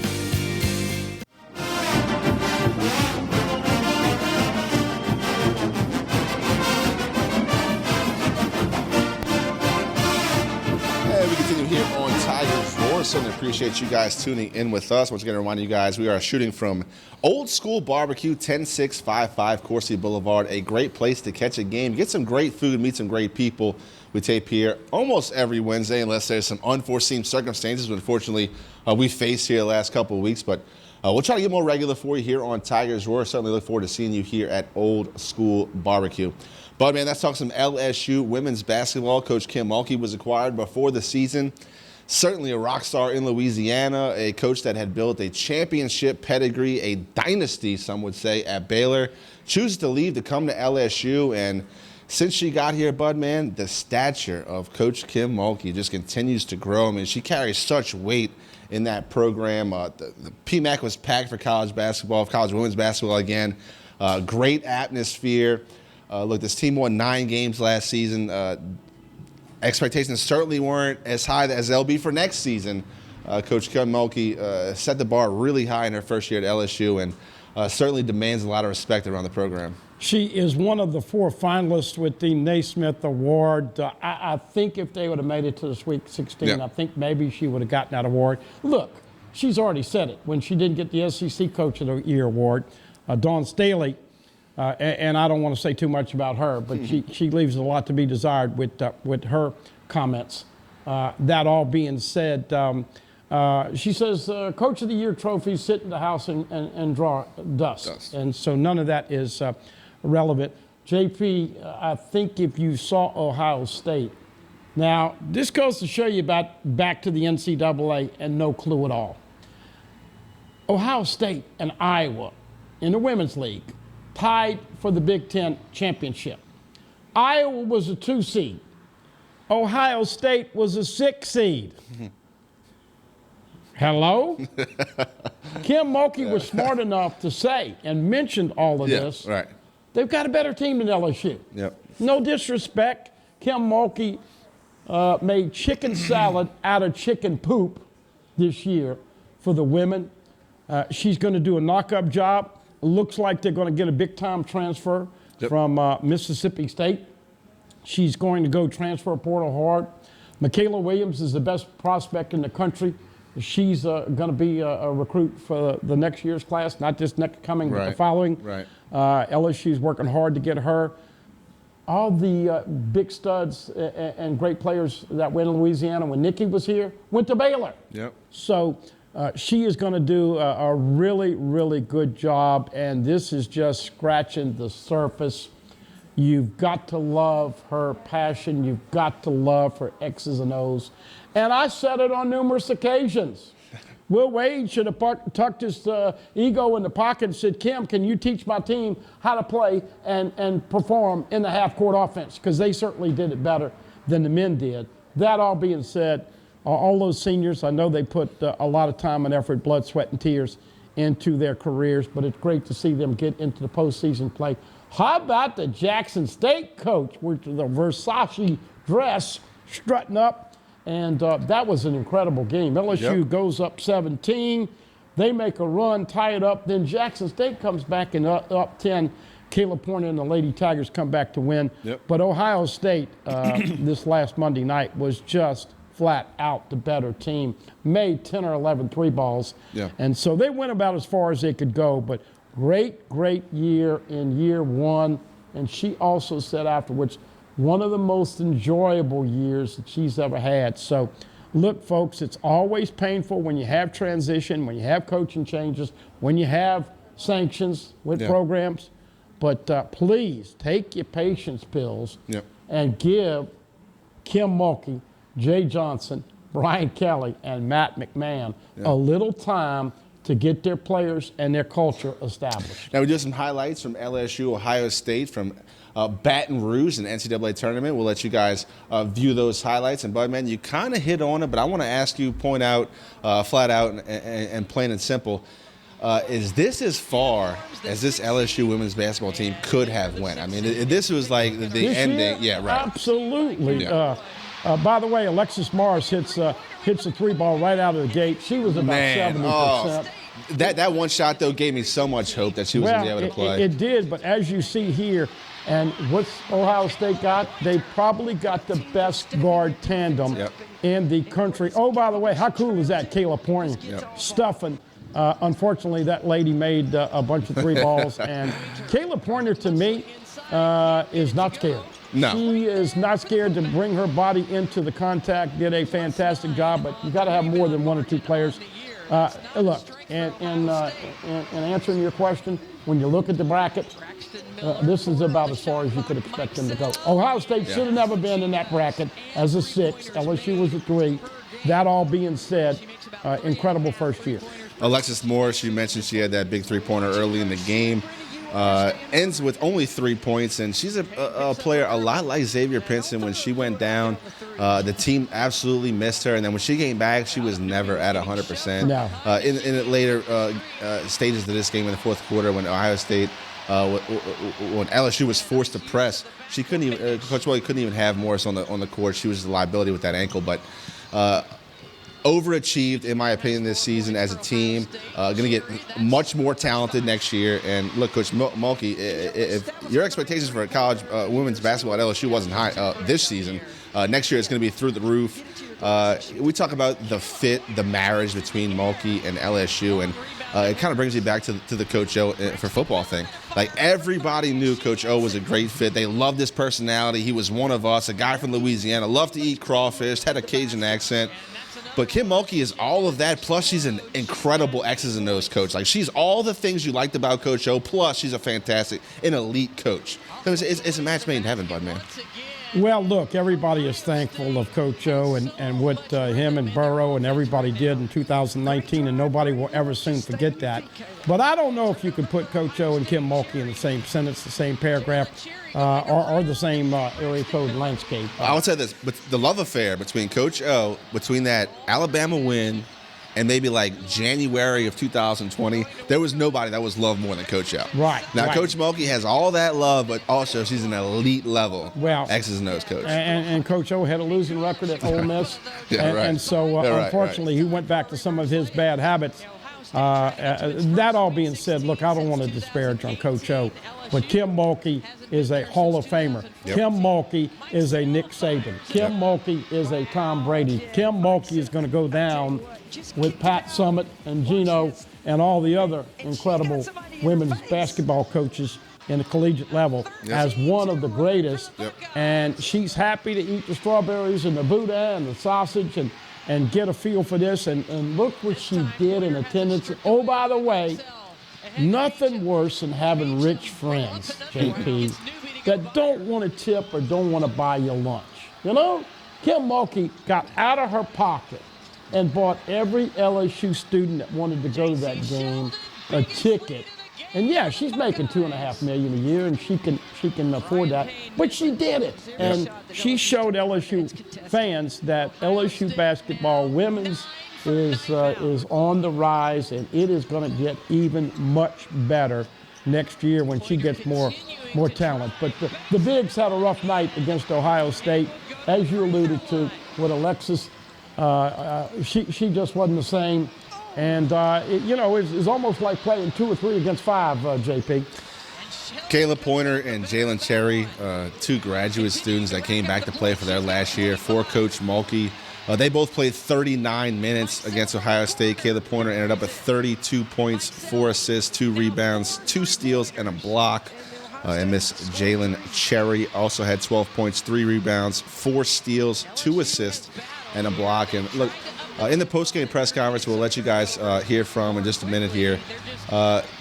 We continue here on Tigers Roar. Certainly appreciate you guys tuning in with us. Once again, remind you guys, we are shooting from Old School Barbecue, 10655 Coursey Boulevard. A great place to catch a game, get some great food, meet some great people. We tape here almost every Wednesday, unless there's some unforeseen circumstances, unfortunately, we faced here the last couple of weeks. But we'll try to get more regular for you here on Tigers Roar. Certainly look forward to seeing you here at Old School Barbecue. But, man, let's talk some LSU women's basketball. Coach Kim Mulkey was acquired before the season. Certainly a rock star in Louisiana, a coach that had built a championship pedigree, a dynasty, some would say, at Baylor. Chooses to leave to come to LSU. And since she got here, Bud, man, the stature of Coach Kim Mulkey just continues to grow. I mean, she carries such weight in that program. The PMAC was packed for college basketball, college women's basketball again. Great atmosphere. Look, this team won 9 games last season. Expectations certainly weren't as high as they'll be for next season. Coach Kim Mulkey set the bar really high in her first year at LSU and certainly demands a lot of respect around the program. She is one of the 4 finalists with the Naismith Award. I think if they would have made it to the Sweet 16, I think maybe she would have gotten that award. Look, she's already said it when she didn't get the SEC Coach of the Year award. Dawn Staley and I don't want to say too much about her, but she leaves a lot to be desired with her comments. That all being said, she says Coach of the Year trophies sit in the house and draw dust. And so none of that is relevant. JP, I think if you saw Ohio State, now this goes to show you about back to the NCAA and no clue at all. Ohio State and Iowa in the Women's League tied for the Big Ten championship. Iowa was a 2 seed. Ohio State was a 6 seed. Hello? Kim Mulkey was smart enough to say and mentioned all of this. Right. They've got a better team than LSU. Yep. No disrespect. Kim Mulkey made chicken salad out of chicken poop this year for the women. She's going to do a knock-up job. Looks like they're going to get a big-time transfer from Mississippi State. She's going to go transfer portal hard. Michaela Williams is the best prospect in the country. She's going to be a recruit for the next year's class, not this next coming, but the following. Right. LSU's working hard to get her. All the big studs and great players that went to Louisiana when Nikki was here went to Baylor. Yep. So she is going to do a really, really good job, and this is just scratching the surface. You've got to love her passion. You've got to love her X's and O's. And I said it on numerous occasions. Will Wade should have tucked his ego in the pocket and said, Kim, can you teach my team how to play and perform in the half-court offense? Because they certainly did it better than the men did. That all being said, all those seniors, I know they put a lot of time and effort, blood, sweat, and tears into their careers, but it's great to see them get into the postseason play. How about the Jackson State coach with the Versace dress strutting up? And that was an incredible game. LSU goes up 17. They make a run, tie it up. Then Jackson State comes back and up 10. Caleb Pointer and the Lady Tigers come back to win. But Ohio State this last Monday night was just flat out the better team. Made 10 or 11 three balls. And so they went about as far as they could go. But great year in year one. And she also said afterwards, one of the most enjoyable years that she's ever had. So, look, folks, it's always painful when you have transition, when you have coaching changes, when you have sanctions with programs. But please take your patience pills and give Kim Mulkey, Jay Johnson, Brian Kelly, and Matt McMahon a little time to get their players and their culture established. Now we do some highlights from LSU, Ohio State, from Baton Rouge in the NCAA tournament. We'll let you guys view those highlights. And Budman, you kind of hit on it, but I want to ask you, point out flat out and plain and simple, is this as far as this LSU women's basketball team could have went? I mean, this was like the this ending. Year? Yeah, right. Absolutely. By the way, Alexis Morris hits a three ball right out of the gate. She was about 70%. That one shot, though, gave me so much hope that she was going to be able to play. It did, but as you see here, and what's Ohio State got? They probably got the best guard tandem in the country. Oh, by the way, how cool is that? Caleb Pointer stuffing. Unfortunately, that lady made a bunch of three balls. And Caleb Pointer, to me, is not scared. No. She is not scared to bring her body into the contact, did a fantastic job, but you got to have more than one or two players. Look, and answering your question, when you look at the bracket, this is about as far as you could expect them to go. Ohio State should have never been in that bracket as a 6. LSU was a 3. That all being said, incredible first year. Alexis Morris, you mentioned she had that big three-pointer early in the game. Ends with only 3 points, and she's a player a lot like Xavier Pinson. When she went down, the team absolutely missed her, and then when she came back, she was never at 100%. No. In the later stages of this game in the fourth quarter, when Ohio State, when LSU was forced to press, she couldn't even. Coach Willie couldn't even have Morris on the court. She was a liability with that ankle, but. Overachieved, in my opinion, this season as a team. Going to get much more talented next year. And look, Coach Mulkey, if your expectations for college women's basketball at LSU wasn't high this season, next year it's going to be through the roof. We talk about the fit, the marriage between Mulkey and LSU, and it kind of brings me back to the Coach O for football thing. Like, everybody knew Coach O was a great fit. They loved his personality. He was one of us, a guy from Louisiana, loved to eat crawfish, had a Cajun accent. But Kim Mulkey is all of that, plus she's an incredible X's and O's coach. Like, she's all the things you liked about Coach O, plus she's a fantastic, an elite coach. It's a match made in heaven, bud, man. Well, look, everybody is thankful of Coach O and what him and Burrow and everybody did in 2019, and nobody will ever soon forget that. But I don't know if you could put Coach O and Kim Mulkey in the same sentence, the same paragraph, or the same area code landscape. I would say this, but the love affair between Coach O, between that Alabama win and maybe like January of 2020, there was nobody that was loved more than Coach O. Right. Now, right. Coach Mulkey has all that love, but also she's an elite level X's and O's coach. And Coach O had a losing record at Ole Miss. Yeah, right. And so, unfortunately, he went back to some of his bad habits. That all being said, look, I don't want to disparage on Coach O, but Kim Mulkey is a Hall of Famer. Yep. Kim Mulkey is a Nick Saban. Kim Mulkey is a Tom Brady. Kim Mulkey is going to go down with Pat Summitt and Gino and all the other incredible women's basketball coaches in the collegiate level as one of the greatest. And she's happy to eat the strawberries and the Buddha and the sausage and get a feel for this. And look what she did in attendance. Oh, by the way, nothing worse than having rich friends, JP, that don't want to tip or don't want to buy you lunch. You know, Kim Mulkey got out of her pocket and bought every LSU student that wanted to go to that game a ticket. And yeah, she's making $2.5 million a year, and she can afford that. But she did it, and she showed LSU fans that LSU basketball women's is on the rise, and it is going to get even much better next year when she gets more talent. But the Bigs had a rough night against Ohio State, as you alluded to with Alexis. She just wasn't the same. And, it's almost like playing 2 or 3 against 5, JP. Kayla Pointer and Jalen Cherry, 2 graduate students that came back to play for their last year for Coach Mulkey. They both played 39 minutes against Ohio State. Kayla Pointer ended up at 32 points, 4 assists, 2 rebounds, 2 steals, and a block. And Miss Jalen Cherry also had 12 points, 3 rebounds, 4 steals, 2 assists, and a block. And look, in the post-game press conference, we'll let you guys hear from in just a minute here.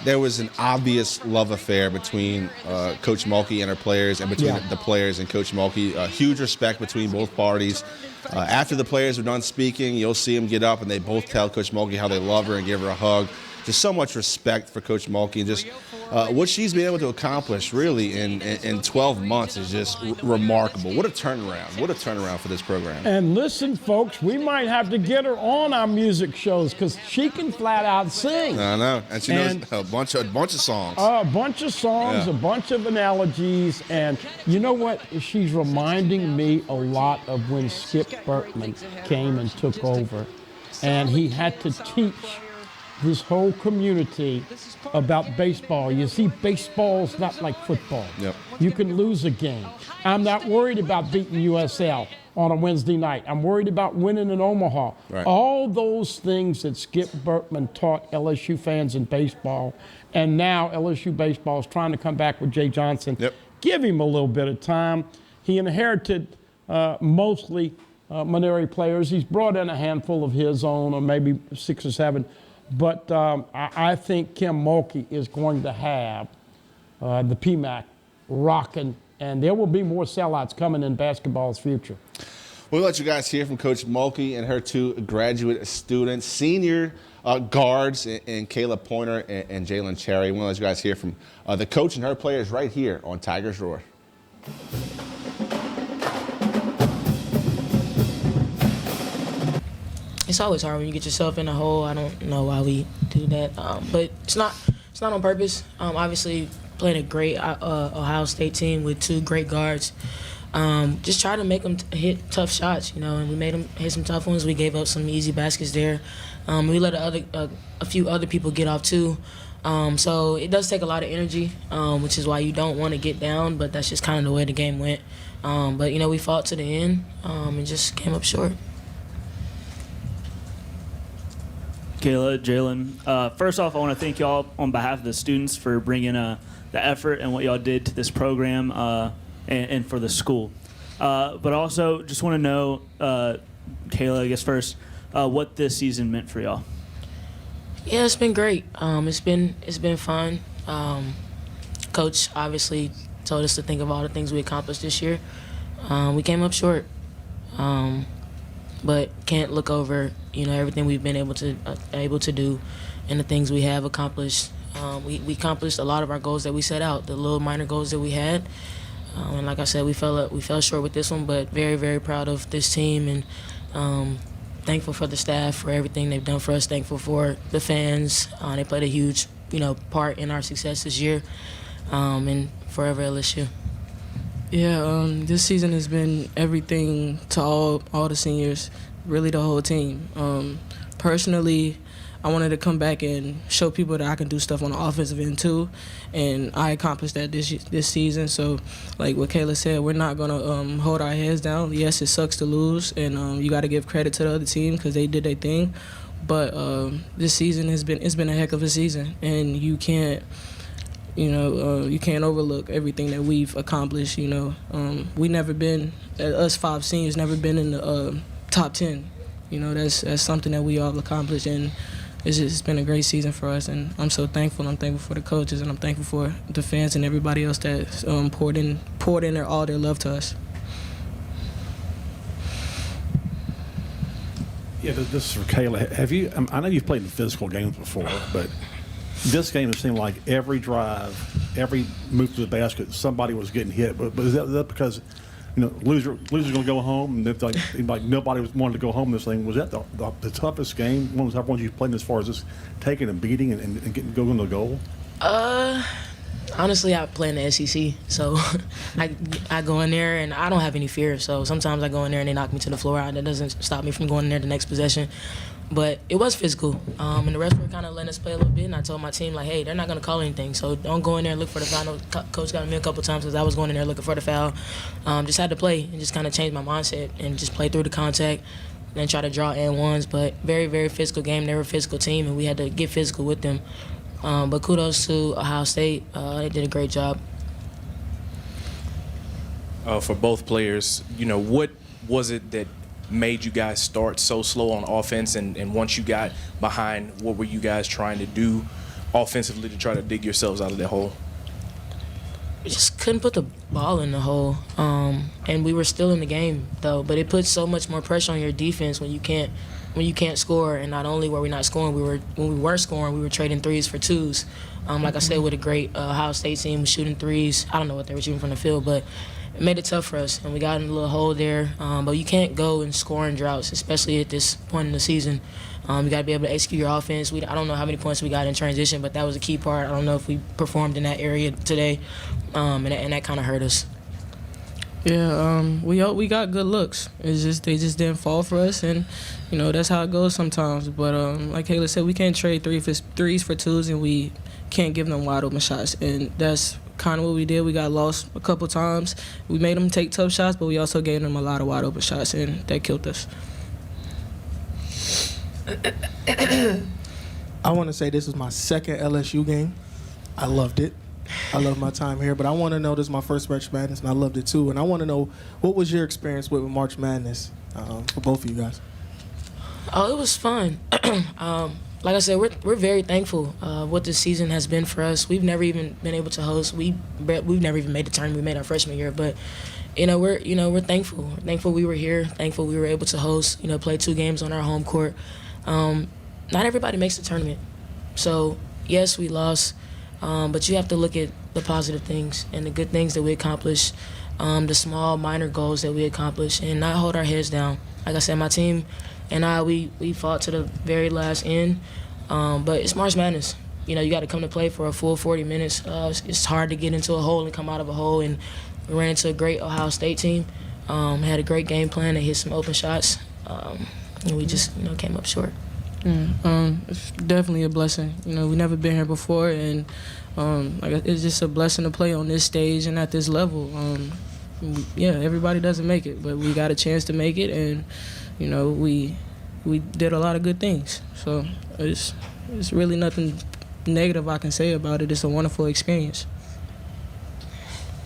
There was an obvious love affair between Coach Mulkey and her players, and between the players and Coach Mulkey. Huge respect between both parties. After the players are done speaking, you'll see them get up and they both tell Coach Mulkey how they love her and give her a hug. Just so much respect for Coach Mulkey, and just what she's been able to accomplish really in 12 months is just remarkable. What a turnaround. What a turnaround for this program. And listen, folks, we might have to get her on our music shows because she can flat out sing. I know. And she knows a bunch of songs. A bunch of songs, a bunch of analogies. And you know what? She's reminding me a lot of when Skip Bertman came and took over. And he had to teach this whole community about baseball. You see, baseball's not like football. You can lose a game. I'm not worried about beating USL on a Wednesday night. I'm worried about winning in Omaha. All those things that Skip Bertman taught LSU fans in baseball, and now LSU baseball is trying to come back with Jay Johnson. Give him a little bit of time. He inherited mostly minority players. He's brought in a handful of his own, or maybe 6 or 7. But I think Kim Mulkey is going to have the PMAC rocking, and there will be more sellouts coming in basketball's future. We'll let you guys hear from Coach Mulkey and her 2 graduate students, senior guards in Kayla Pointer and Jalen Cherry. We'll let you guys hear from the coach and her players right here on Tigers Roar. It's always hard when you get yourself in a hole. I don't know why we do that, but it's not on purpose. Obviously, played a great Ohio State team with 2 great guards. Just try to make them hit tough shots, and we made them hit some tough ones. We gave up some easy baskets there. We let a few other people get off too. So it does take a lot of energy, which is why you don't want to get down, but that's just kind of the way the game went. But we fought to the end and just came up short. Kayla, Jalen. First off, I want to thank y'all on behalf of the students for bringing the effort and what y'all did to this program and for the school. But also, just want to know, Kayla, I guess first, what this season meant for y'all. Yeah, it's been great. It's been fun. Coach obviously told us to think of all the things we accomplished this year. We came up short, but can't look over everything we've been able to do and the things we have accomplished. We accomplished a lot of our goals that we set out, the little minor goals that we had. And like I said, we fell short with this one, but very, very proud of this team and thankful for the staff for everything they've done for us. Thankful for the fans. They played a huge, part in our success this year. And forever LSU. Yeah, this season has been everything to all the seniors, really the whole team. Personally, I wanted to come back and show people that I can do stuff on the offensive end too, and I accomplished that this season. So, like what Kayla said, we're not gonna hold our heads down. Yes, it sucks to lose, and you got to give credit to the other team because they did their thing. But this season it's been a heck of a season, and you can't overlook everything that we've accomplished. We never been, us 5 seniors, never been in the top 10. That's something that we all accomplished, and it's been a great season for us, and I'm so thankful. I'm thankful for the coaches, and I'm thankful for the fans and everybody else that poured in all their love to us. Yeah, this is for Kayla. Have you? I know you've played in physical games before, but this game, it seemed like every drive, every move to the basket, somebody was getting hit. But is that because loser's going to go home, and like nobody wanted to go home this thing? Was that the toughest game, one of the tough ones you've played as far as just taking a beating and going to the goal? Honestly, I play in the SEC, so I go in there and I don't have any fear. So sometimes I go in there and they knock me to the floor. That doesn't stop me from going in there the next possession. But it was physical, and the refs were kind of letting us play a little bit. And I told my team, like, hey, they're not going to call anything, so don't go in there and look for the foul. Coach got me a couple times because I was going in there looking for the foul. Just had to play and just kind of change my mindset and just play through the contact and try to draw and ones. But very, very physical game. They were a physical team, and we had to get physical with them. But kudos to Ohio State. They did a great job. For both players, what was it that made you guys start so slow on offense, and once you got behind, what were you guys trying to do offensively to try to dig yourselves out of that hole? We just couldn't put the ball in the hole, and we were still in the game though. But it puts so much more pressure on your defense when you can't score. And not only were we not scoring, when we were scoring, we were trading threes for twos. Like I said, with a great Ohio State team was shooting threes. I don't know what they were shooting from the field, but it made it tough for us, and we got in a little hole there. But you can't go and score in droughts, especially at this point in the season. You got to be able to execute your offense. I don't know how many points we got in transition, but that was a key part. I don't know if we performed in that area today, and that kind of hurt us. Yeah, we got good looks. It's just they just didn't fall for us, and that's how it goes sometimes. But like Kayla said, we can't trade threes for twos, and we can't give them wide open shots, and that's kind of what we did. We got lost a couple times. We made them take tough shots, but we also gave them a lot of wide open shots, and that killed us. I want to say this is my second LSU game. I loved it. I love my time here, but I want to know, this is my first March Madness, and I loved it too. And I want to know, what was your experience with March Madness for both of you guys? Oh, it was fun. Like I said, we're very thankful what this season has been for us. We've never even been able to host. We've never even made the tournament. We made our freshman year, but we're thankful. We're thankful we were here. Thankful we were able to host. Play 2 games on our home court. Not everybody makes the tournament, so yes, we lost. But you have to look at the positive things and the good things that we accomplished, the small minor goals that we accomplished, and not hold our heads down. Like I said, my team and we fought to the very last end, but it's March Madness. You got to come to play for a full 40 minutes. It's hard to get into a hole and come out of a hole, and we ran into a great Ohio State team. Had a great game plan. They hit some open shots, and we just came up short. It's definitely a blessing. We never been here before, and it's just a blessing to play on this stage and at this level. Everybody doesn't make it, but we got a chance to make it, and we we did a lot of good things. So it's really nothing negative I can say about it. It's a wonderful experience.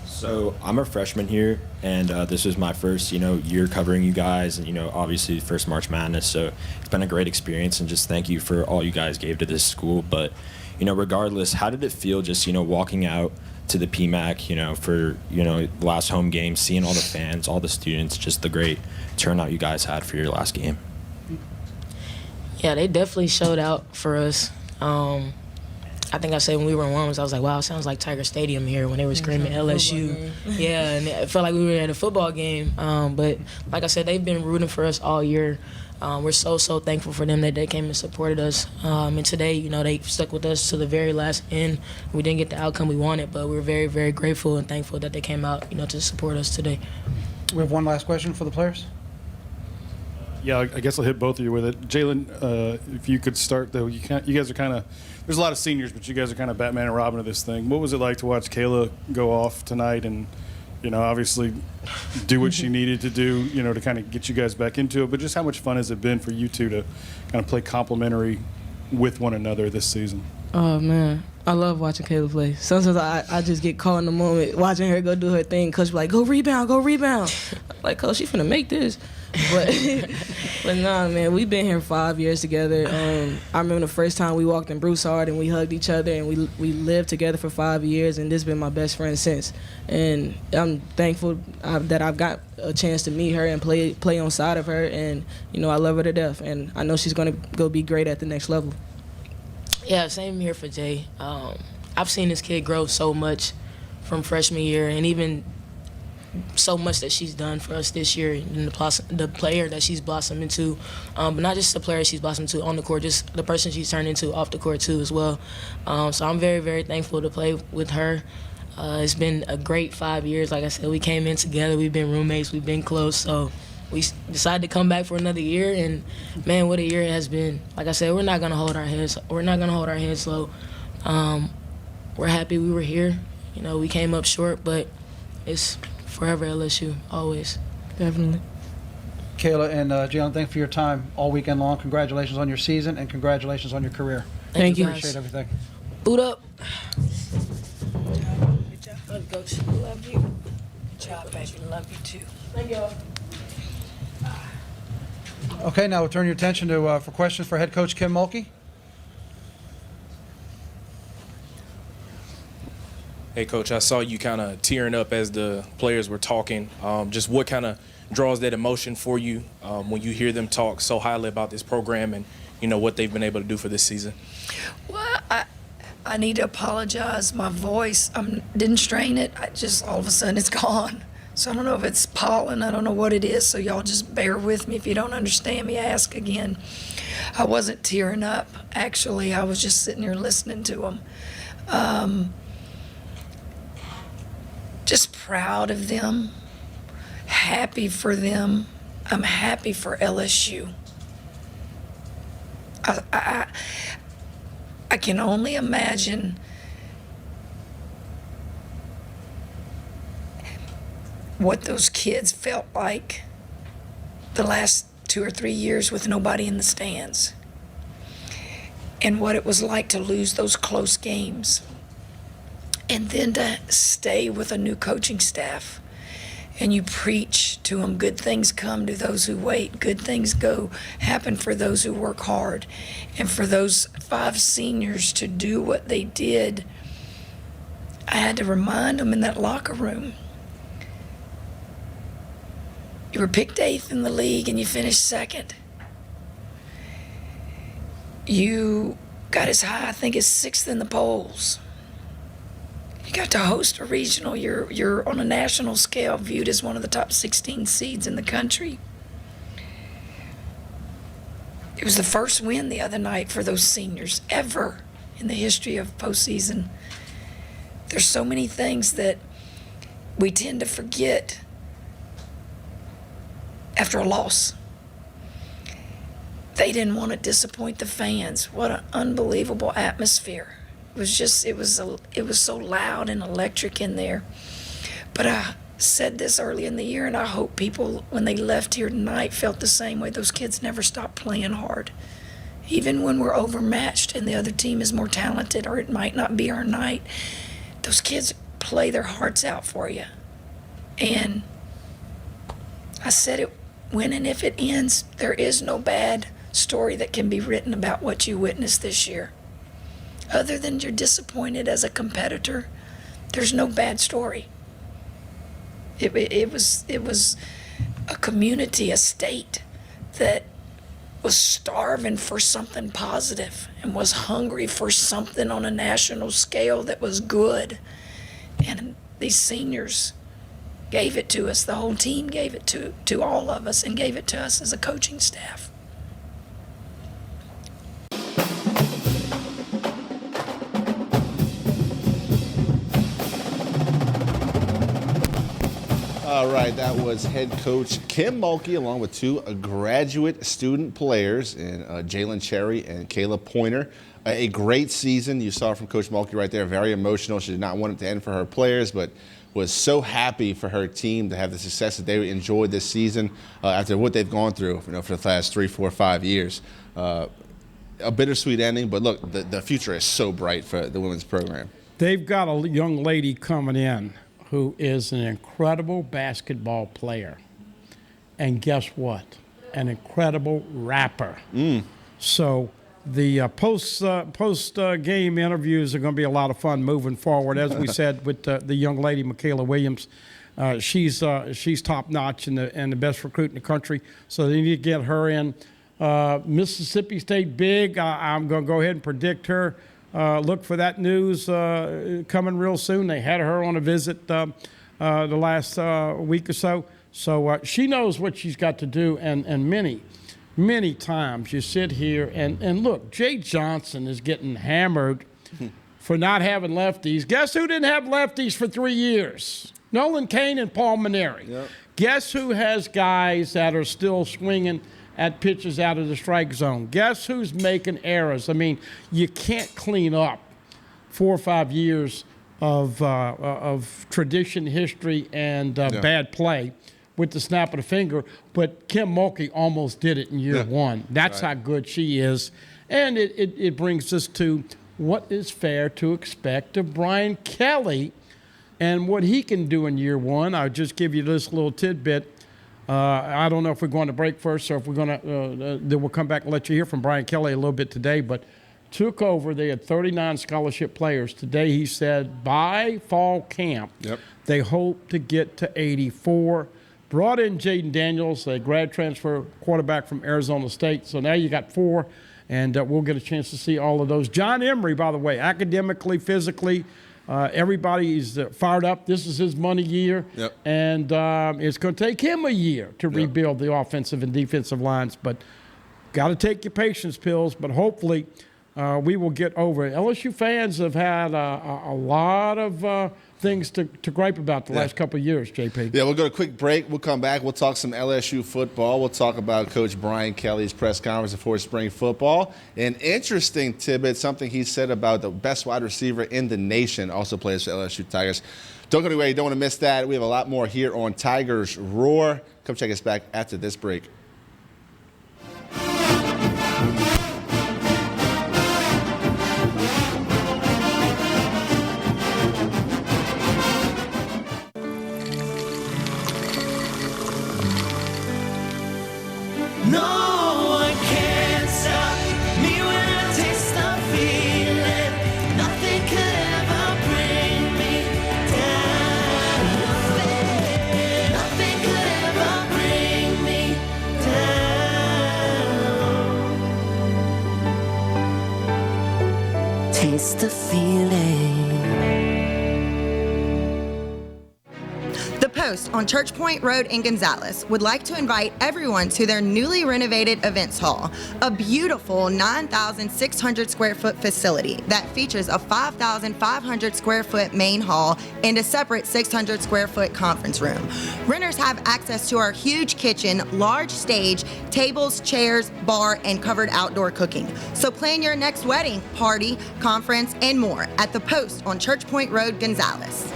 So I'm a freshman here, and this was my first, year covering you guys, and obviously first March Madness. So it's been a great experience, and just thank you for all you guys gave to this school. But regardless, how did it feel just walking out to the PMAC, for the last home game, seeing all the fans, all the students, just the great turnout you guys had for your last game? Yeah, they definitely showed out for us. I think I said when we were in Worms, I was like, wow, it sounds like Tiger Stadium here when they were screaming LSU. Yeah, and it felt like we were at a football game. But like I said, they've been rooting for us all year. We're so thankful for them that they came and supported us. And today, they stuck with us to the very last end. We didn't get the outcome we wanted, but we're very, very grateful and thankful that they came out, to support us today. We have one last question for the players. Yeah, I guess I'll hit both of you with it. Jalen, if you could start, though, you guys are kind of, there's a lot of seniors, but you guys are kind of Batman and Robin of this thing. What was it like to watch Kayla go off tonight and, obviously do what she needed to do, to kind of get you guys back into it? But just how much fun has it been for you two to kind of play complementary with one another this season? Oh, man. I love watching Kayla play. Sometimes I just get caught in the moment watching her go do her thing. Coach be like, go rebound. I'm like, Coach, she finna make this. But nah, man, we've been here 5 years together. I remember the first time we walked in Broussard and we hugged each other, and we lived together for 5 years, and this has been my best friend since. And I'm thankful that I've got a chance to meet her and play on side of her, and I love her to death, and I know she's gonna go be great at the next level. Yeah, same here for Jay. I've seen this kid grow so much from freshman year, and even so much that she's done for us this year, and the player that she's blossomed into, but not just the player she's blossomed into on the court, just the person she's turned into off the court too as well. So I'm very, very thankful to play with her. It's been a great 5 years. Like I said, we came in together. We've been roommates. We've been close. So we decided to come back for another year, and man, what a year it has been. Like I said, we're not gonna hold our heads. We're not gonna hold our heads low. We're happy we were here. We came up short, but it's forever LSU, always. Definitely. Kayla and Jalen, thanks for your time all weekend long. Congratulations on your season, and congratulations on your career. Thank you. Appreciate everything. Boot up. Good job. Love you, Coach. Love you. Good job, baby. Love you, too. Thank y'all. Okay, now we'll turn your attention to for questions for head coach Kim Mulkey. Hey, Coach, I saw you kind of tearing up as the players were talking. Just what kind of draws that emotion for you when you hear them talk so highly about this program and, what they've been able to do for this season? Well, I need to apologize. My voice, didn't strain it. All of a sudden it's gone. So I don't know if it's pollen. I don't know what it is. So y'all just bear with me. If you don't understand me, ask again. I wasn't tearing up. Actually, I was just sitting here listening to them. Just proud of them, happy for them. I'm happy for LSU. I can only imagine what those kids felt like the last 2 or 3 years with nobody in the stands, and what it was like to lose those close games. And then to stay with a new coaching staff, and you preach to them, good things come to those who wait, good things happen for those who work hard. And for those 5 seniors to do what they did, I had to remind them in that locker room. You were picked 8th in the league and you finished 2nd. You got as high, I think, as 6th in the polls. You got to host a regional. You're on a national scale viewed as one of the top 16 seeds in the country. It was the first win the other night for those seniors ever in the history of postseason. There's so many things that we tend to forget after a loss. They didn't want to disappoint the fans. What an unbelievable atmosphere. It was so loud and electric in there. But said this early in the year, and I hope people, when they left here tonight, felt the same way. Those kids never stop playing hard. Even when we're overmatched and the other team is more talented, or it might not be our night, those kids play their hearts out for you. And I said it when and if it ends, there is no bad story that can be written about what you witnessed this year. Other than you're disappointed as a competitor, there's no bad story. It was a community, a state that was starving for something positive and was hungry for something on a national scale that was good. And these seniors gave it to us. The whole team gave it to all of us and gave it to us as a coaching staff. All right, that was head coach Kim Mulkey along with two graduate student players in Jalen Cherry and Kayla Pointer. A great season. You saw from Coach Mulkey right there, very emotional. She did not want it to end for her players, but was so happy for her team to have the success that they enjoyed this season after what they've gone through, for the last 3, 4, 5 years. A bittersweet ending, but look, the future is so bright for the women's program. They've got a young lady coming in who is an incredible basketball player. And guess what? An incredible rapper. So the post-game interviews are going to be a lot of fun moving forward. As we said with the young lady, Michaela Williams, she's top-notch and the best recruit in the country. So they need to get her in. Mississippi State big. I'm going to go ahead and predict her. Look for that news coming real soon. They had her on a visit the last week or so. So she knows what she's got to do. And many times you sit here and look, Jay Johnson is getting hammered for not having lefties. Guess who didn't have lefties for 3 years? Nolan Cain and Paul Maneri. Yep. Guess who has guys that are still swinging at pitches out of the strike zone? Guess who's making errors? I mean, you can't clean up 4 or 5 years of tradition, history, and bad play with the snap of the finger. But Kim Mulkey almost did it in year one. That's how good she is. And it brings us to what is fair to expect of Brian Kelly and what he can do in year one. I'll just give you this little tidbit. I don't know if we're going to break first or if we're going to then we'll come back and let you hear from Brian Kelly a little bit today. But took over. They had 39 scholarship players. Today he said by fall camp they hope to get to 84. Brought in Jaden Daniels, a grad transfer quarterback from Arizona State. So now you got 4, and we'll get a chance to see all of those. John Emery, by the way, academically, physically, everybody's fired up. This is his money year, and it's going to take him a year to rebuild the offensive and defensive lines. But got to take your patience pills, but hopefully we will get over it. LSU fans have had a lot of things to gripe about the last couple of years, JP. Yeah, we'll go to a quick break. We'll come back. We'll talk some LSU football. We'll talk about Coach Brian Kelly's press conference before spring football. An interesting tidbit, something he said about the best wide receiver in the nation, also plays for LSU Tigers. Don't go anywhere. You don't want to miss that. We have a lot more here on Tigers Roar. Come check us back after this break. Taste the feeling. The Post on Church Point Road in Gonzales would like to invite everyone to their newly renovated events hall, a beautiful 9,600 square foot facility that features a 5,500 square foot main hall and a separate 600 square foot conference room. Renters have access to our huge kitchen, large stage, tables, chairs, bar, and covered outdoor cooking. So plan your next wedding, party, conference, and more at The Post on Church Point Road, Gonzales.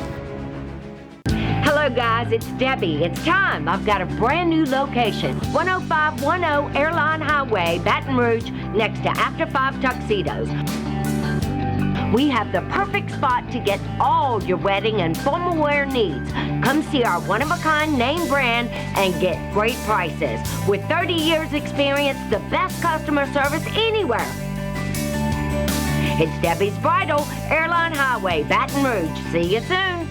Hello, Hello, guys. It's Debbie. It's time. I've got a brand new location. 10510 Airline Highway, Baton Rouge, next to After 5 Tuxedos. We have the perfect spot to get all your wedding and formal wear needs. Come see our one-of-a-kind name brand and get great prices. With 30 years experience, the best customer service anywhere. It's Debbie's Bridal, Airline Highway, Baton Rouge. See you soon.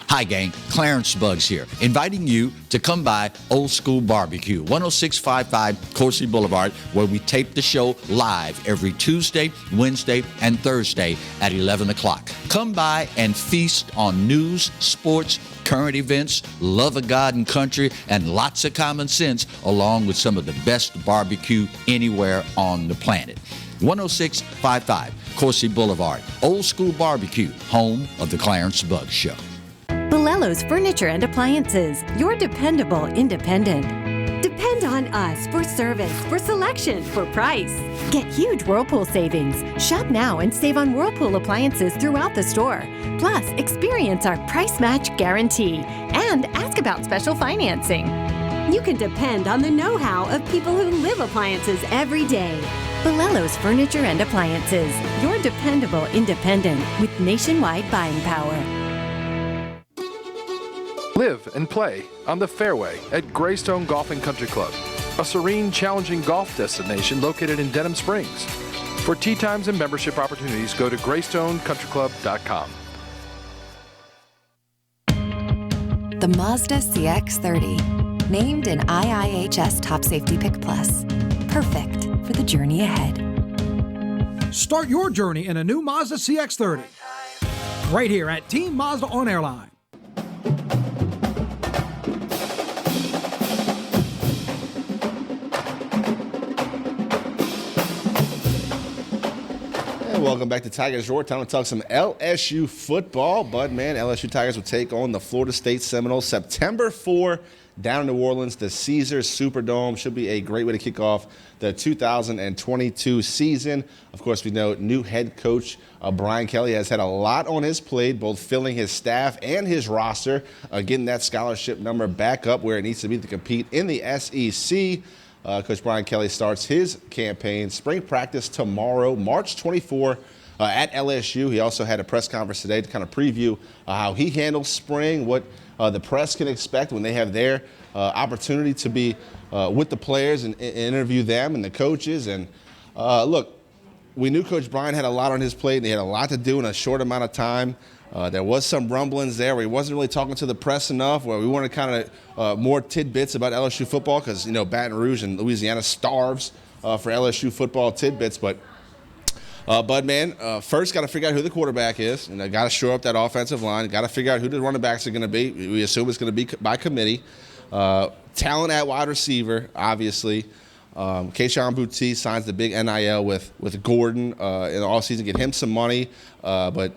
Hi, gang. Clarence Buggs here, inviting you to come by Old School Barbecue, 10655 Coursey Boulevard, where we tape the show live every Tuesday, Wednesday, and Thursday at 11 o'clock. Come by and feast on news, sports, current events, love of God and country, and lots of common sense, along with some of the best barbecue anywhere on the planet. 10655 Coursey Boulevard, Old School Barbecue, home of the Clarence Buggs Show. Bolello's Furniture and Appliances, your dependable independent. Depend on us for service, for selection, for price. Get huge Whirlpool savings. Shop now and save on Whirlpool appliances throughout the store. Plus, experience our price match guarantee and ask about special financing. You can depend on the know-how of people who live appliances every day. Bolello's Furniture and Appliances, your dependable independent with nationwide buying power. Live and play on the fairway at Greystone Golf and Country Club, a serene, challenging golf destination located in Denham Springs. For tee times and membership opportunities, go to greystonecountryclub.com. The Mazda CX-30, named an IIHS Top Safety Pick Plus. Perfect for the journey ahead. Start your journey in a new Mazda CX-30. Right here at Team Mazda on Airline. Welcome back to Tigers Roar. Time to talk some LSU football. But, man, LSU Tigers will take on the Florida State Seminoles September 4 down in New Orleans. The Caesars Superdome should be a great way to kick off the 2022 season. Of course, we know new head coach Brian Kelly has had a lot on his plate, both filling his staff and his roster, getting that scholarship number back up where it needs to be to compete in the SEC. Coach Brian Kelly starts his campaign. Spring practice tomorrow, March 24, at LSU. He also had a press conference today to kind of preview how he handles spring, what the press can expect when they have their opportunity to be with the players and interview them and the coaches. And look, we knew Coach Brian had a lot on his plate, and he had a lot to do in a short amount of time. There was some rumblings there where he wasn't really talking to the press enough, where we wanted kind of more tidbits about LSU football because, you know, Baton Rouge and Louisiana starves for LSU football tidbits. But, Bud, man, first got to figure out who the quarterback is, and got to shore up that offensive line. Got to figure out who the running backs are going to be. We assume it's going to be by committee. Talent at wide receiver, obviously. Keyshawn Boutte signs the big NIL with Gordon in the offseason, get him some money. But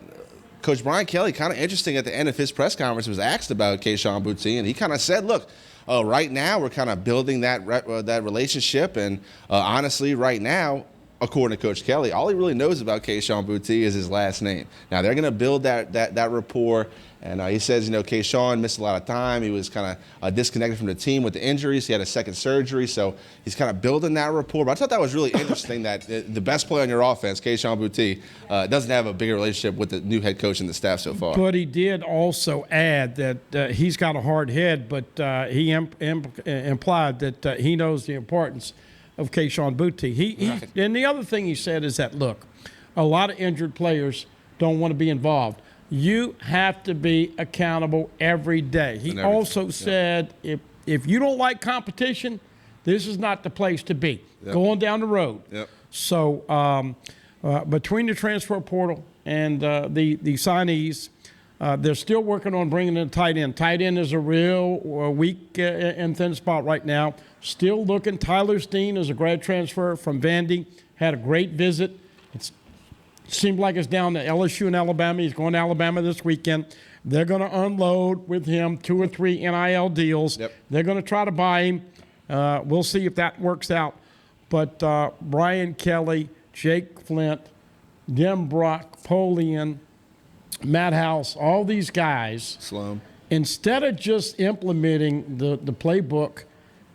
Coach Brian Kelly, kind of interesting at the end of his press conference, was asked about Keyshawn Boutte, and he kind of said, look, right now we're kind of building that relationship, and honestly, right now, according to Coach Kelly, all he really knows about Keyshawn Boutte is his last name. Now, they're going to build that rapport, and he says, you know, Keyshawn missed a lot of time. He was kind of disconnected from the team with the injuries. He had a second surgery, so he's kind of building that rapport. But I thought that was really interesting that the best player on your offense, Keyshawn Boutte, doesn't have a bigger relationship with the new head coach and the staff so far. But he did also add that he's got a hard head, but he implied that he knows the importance of Keyshawn Boutte. And the other thing he said is that, look, a lot of injured players don't want to be involved. You have to be accountable every day. He also said if you don't like competition, this is not the place to be. Going down the road. So between the transfer portal and the signees, they're still working on bringing in a tight end. Tight end is a real weak and thin spot right now. Still looking. Tyler Steen is a grad transfer from Vandy. Had a great visit. It seemed like it's down to LSU and Alabama. He's going to Alabama this weekend. They're going to unload with him 2 or 3 NIL deals. They're going to try to buy him. We'll see if that works out. But Brian Kelly, Jake Flint, Dem Brock, Polian, Matt House, all these guys, Sloan, instead of just implementing the playbook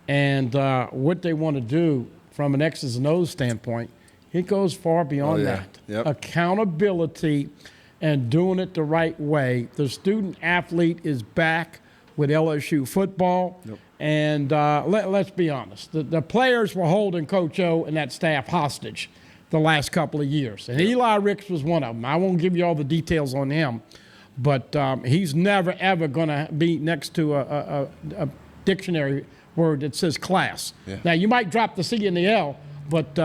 and what they want to do from an X's and O's standpoint, it goes far beyond that. Yep. Accountability and doing it the right way. The student athlete is back with LSU football. Yep. And let's be honest, the players were holding Coach O and that staff hostage the last couple of years. And Eli Ricks was one of them. I won't give you all the details on him, but he's never, ever going to be next to a dictionary word that says class. Yeah. Now, you might drop the C and the L, but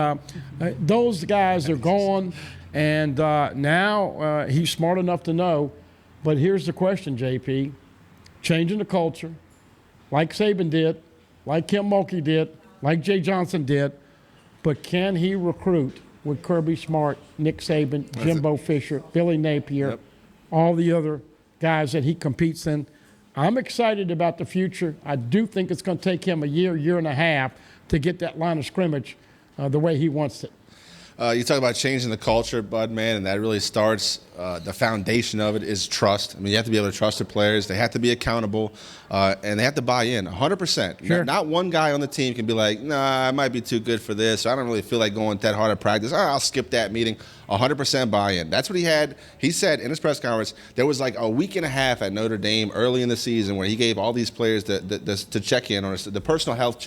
those guys are gone, and now he's smart enough to know. But here's the question, JP. Changing the culture, like Saban did, like Kim Mulkey did, like Jay Johnson did, but can he recruit with Kirby Smart, Nick Saban, Jimbo Fisher, Billy Napier, all the other guys that he competes in? I'm excited about the future. I do think it's going to take him a year and a half to get that line of scrimmage the way he wants it. You talk about changing the culture, Bud, man, and that really starts, the foundation of it is trust. I mean, you have to be able to trust the players. They have to be accountable, and they have to buy in 100%. Sure. Not one guy on the team can be like, nah, I might be too good for this. I don't really feel like going that hard at practice. I'll skip that meeting. 100% buy-in. That's what he had. He said in his press conference there was like a week and a half at Notre Dame early in the season where he gave all these players to check in on the personal health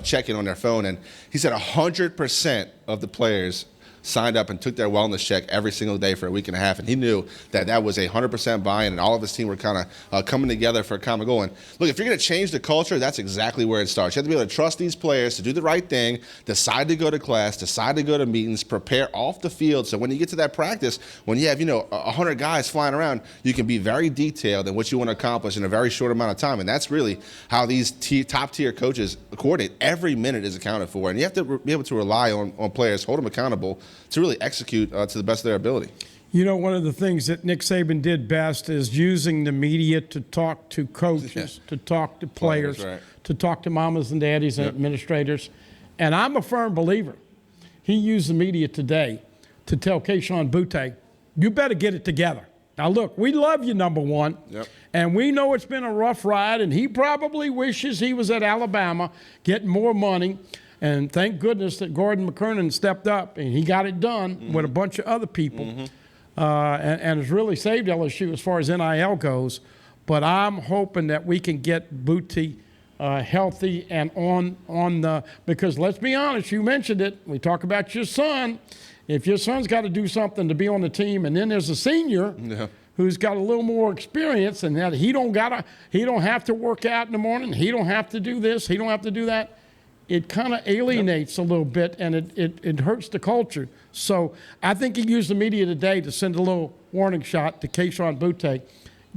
check in on their phone, and he said 100% of the players signed up and took their wellness check every single day for a week and a half, and he knew that was a 100% buy-in, and all of his team were kind of coming together for a common goal. And look, if you're going to change the culture, that's exactly where it starts. You have to be able to trust these players to do the right thing, decide to go to class, decide to go to meetings, prepare off the field, so when you get to that practice, when you have 100 guys flying around, you can be very detailed in what you want to accomplish in a very short amount of time, and that's really how these top-tier coaches coordinate. Every minute is accounted for, and you have to be able to rely on players, hold them accountable, to really execute to the best of their ability. You know, one of the things that Nick Saban did best is using the media to talk to coaches, to talk to players, right. to talk to mamas and daddies and administrators. And I'm a firm believer. He used the media today to tell Keyshawn Butte, you better get it together. Now, look, we love you, number one, and we know it's been a rough ride, and he probably wishes he was at Alabama getting more money. And thank goodness that Gordon McKernan stepped up, and he got it done with a bunch of other people, and has really saved LSU as far as NIL goes. But I'm hoping that we can get Butte healthy and on the – because let's be honest, you mentioned it. We talk about your son. If your son's got to do something to be on the team, and then there's a senior who's got a little more experience, and that he don't have to work out in the morning, he don't have to do this, he don't have to do that. It kind of alienates a little bit, and it hurts the culture. So I think he used the media today to send a little warning shot to Keyshawn Butte.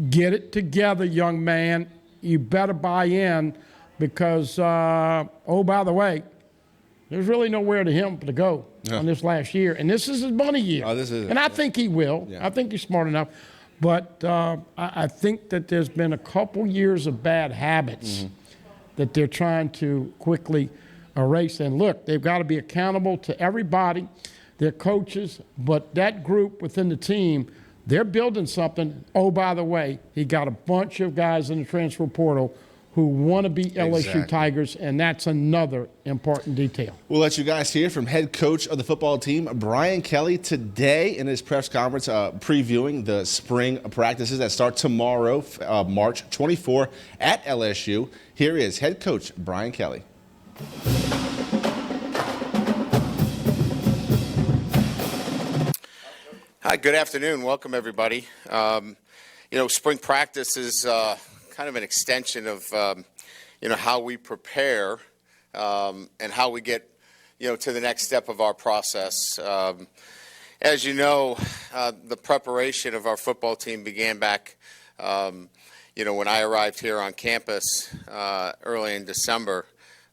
Get it together, young man. You better buy in because, oh, by the way, there's really nowhere to him to go on this last year. And this is his money year. Oh, this is and I think he will. Yeah. I think he's smart enough. But I think that there's been a couple years of bad habits that they're trying to quickly erase. And look, they've got to be accountable to everybody, their coaches, but that group within the team, they're building something. Oh, by the way, he got a bunch of guys in the transfer portal who want to be LSU Tigers, and that's another important detail. We'll let you guys hear from head coach of the football team, Brian Kelly, today in his press conference previewing the spring practices that start tomorrow, March 24, at LSU. Here is head coach Brian Kelly. Hi, good afternoon. Welcome, everybody. Spring practice is kind of an extension of, how we prepare and how we get, to the next step of our process. As you know, the preparation of our football team began back, when I arrived here on campus early in December.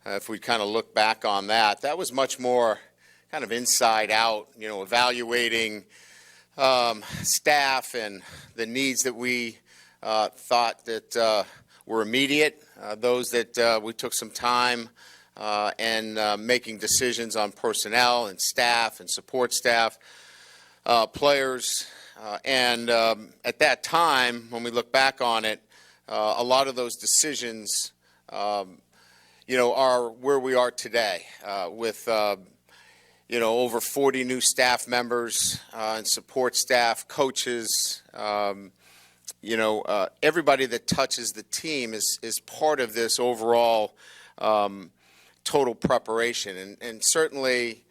If we kind of look back on that, that was much more kind of inside out, evaluating staff and the needs that we thought that were immediate, those that we took some time and making decisions on personnel and staff and support staff, players, And at that time, when we look back on it, a lot of those decisions, are where we are today with, over 40 new staff members and support staff, coaches, everybody that touches the team is part of this overall total preparation. And certainly,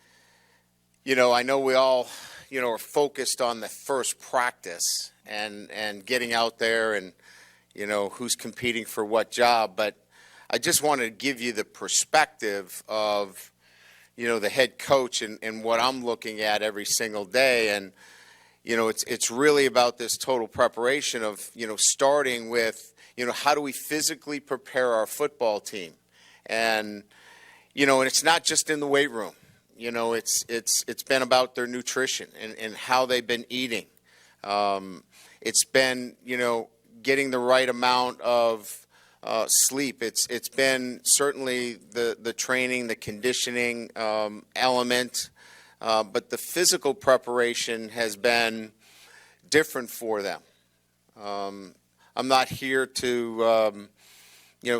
I know we all, are focused on the first practice and getting out there and, who's competing for what job. But I just wanted to give you the perspective of, the head coach and what I'm looking at every single day. And, it's really about this total preparation of, starting with, how do we physically prepare our football team? And, and it's not just in the weight room. It's been about their nutrition and how they've been eating. It's been, getting the right amount of sleep. It's been certainly the training, the conditioning element, but the physical preparation has been different for them. I'm not here to,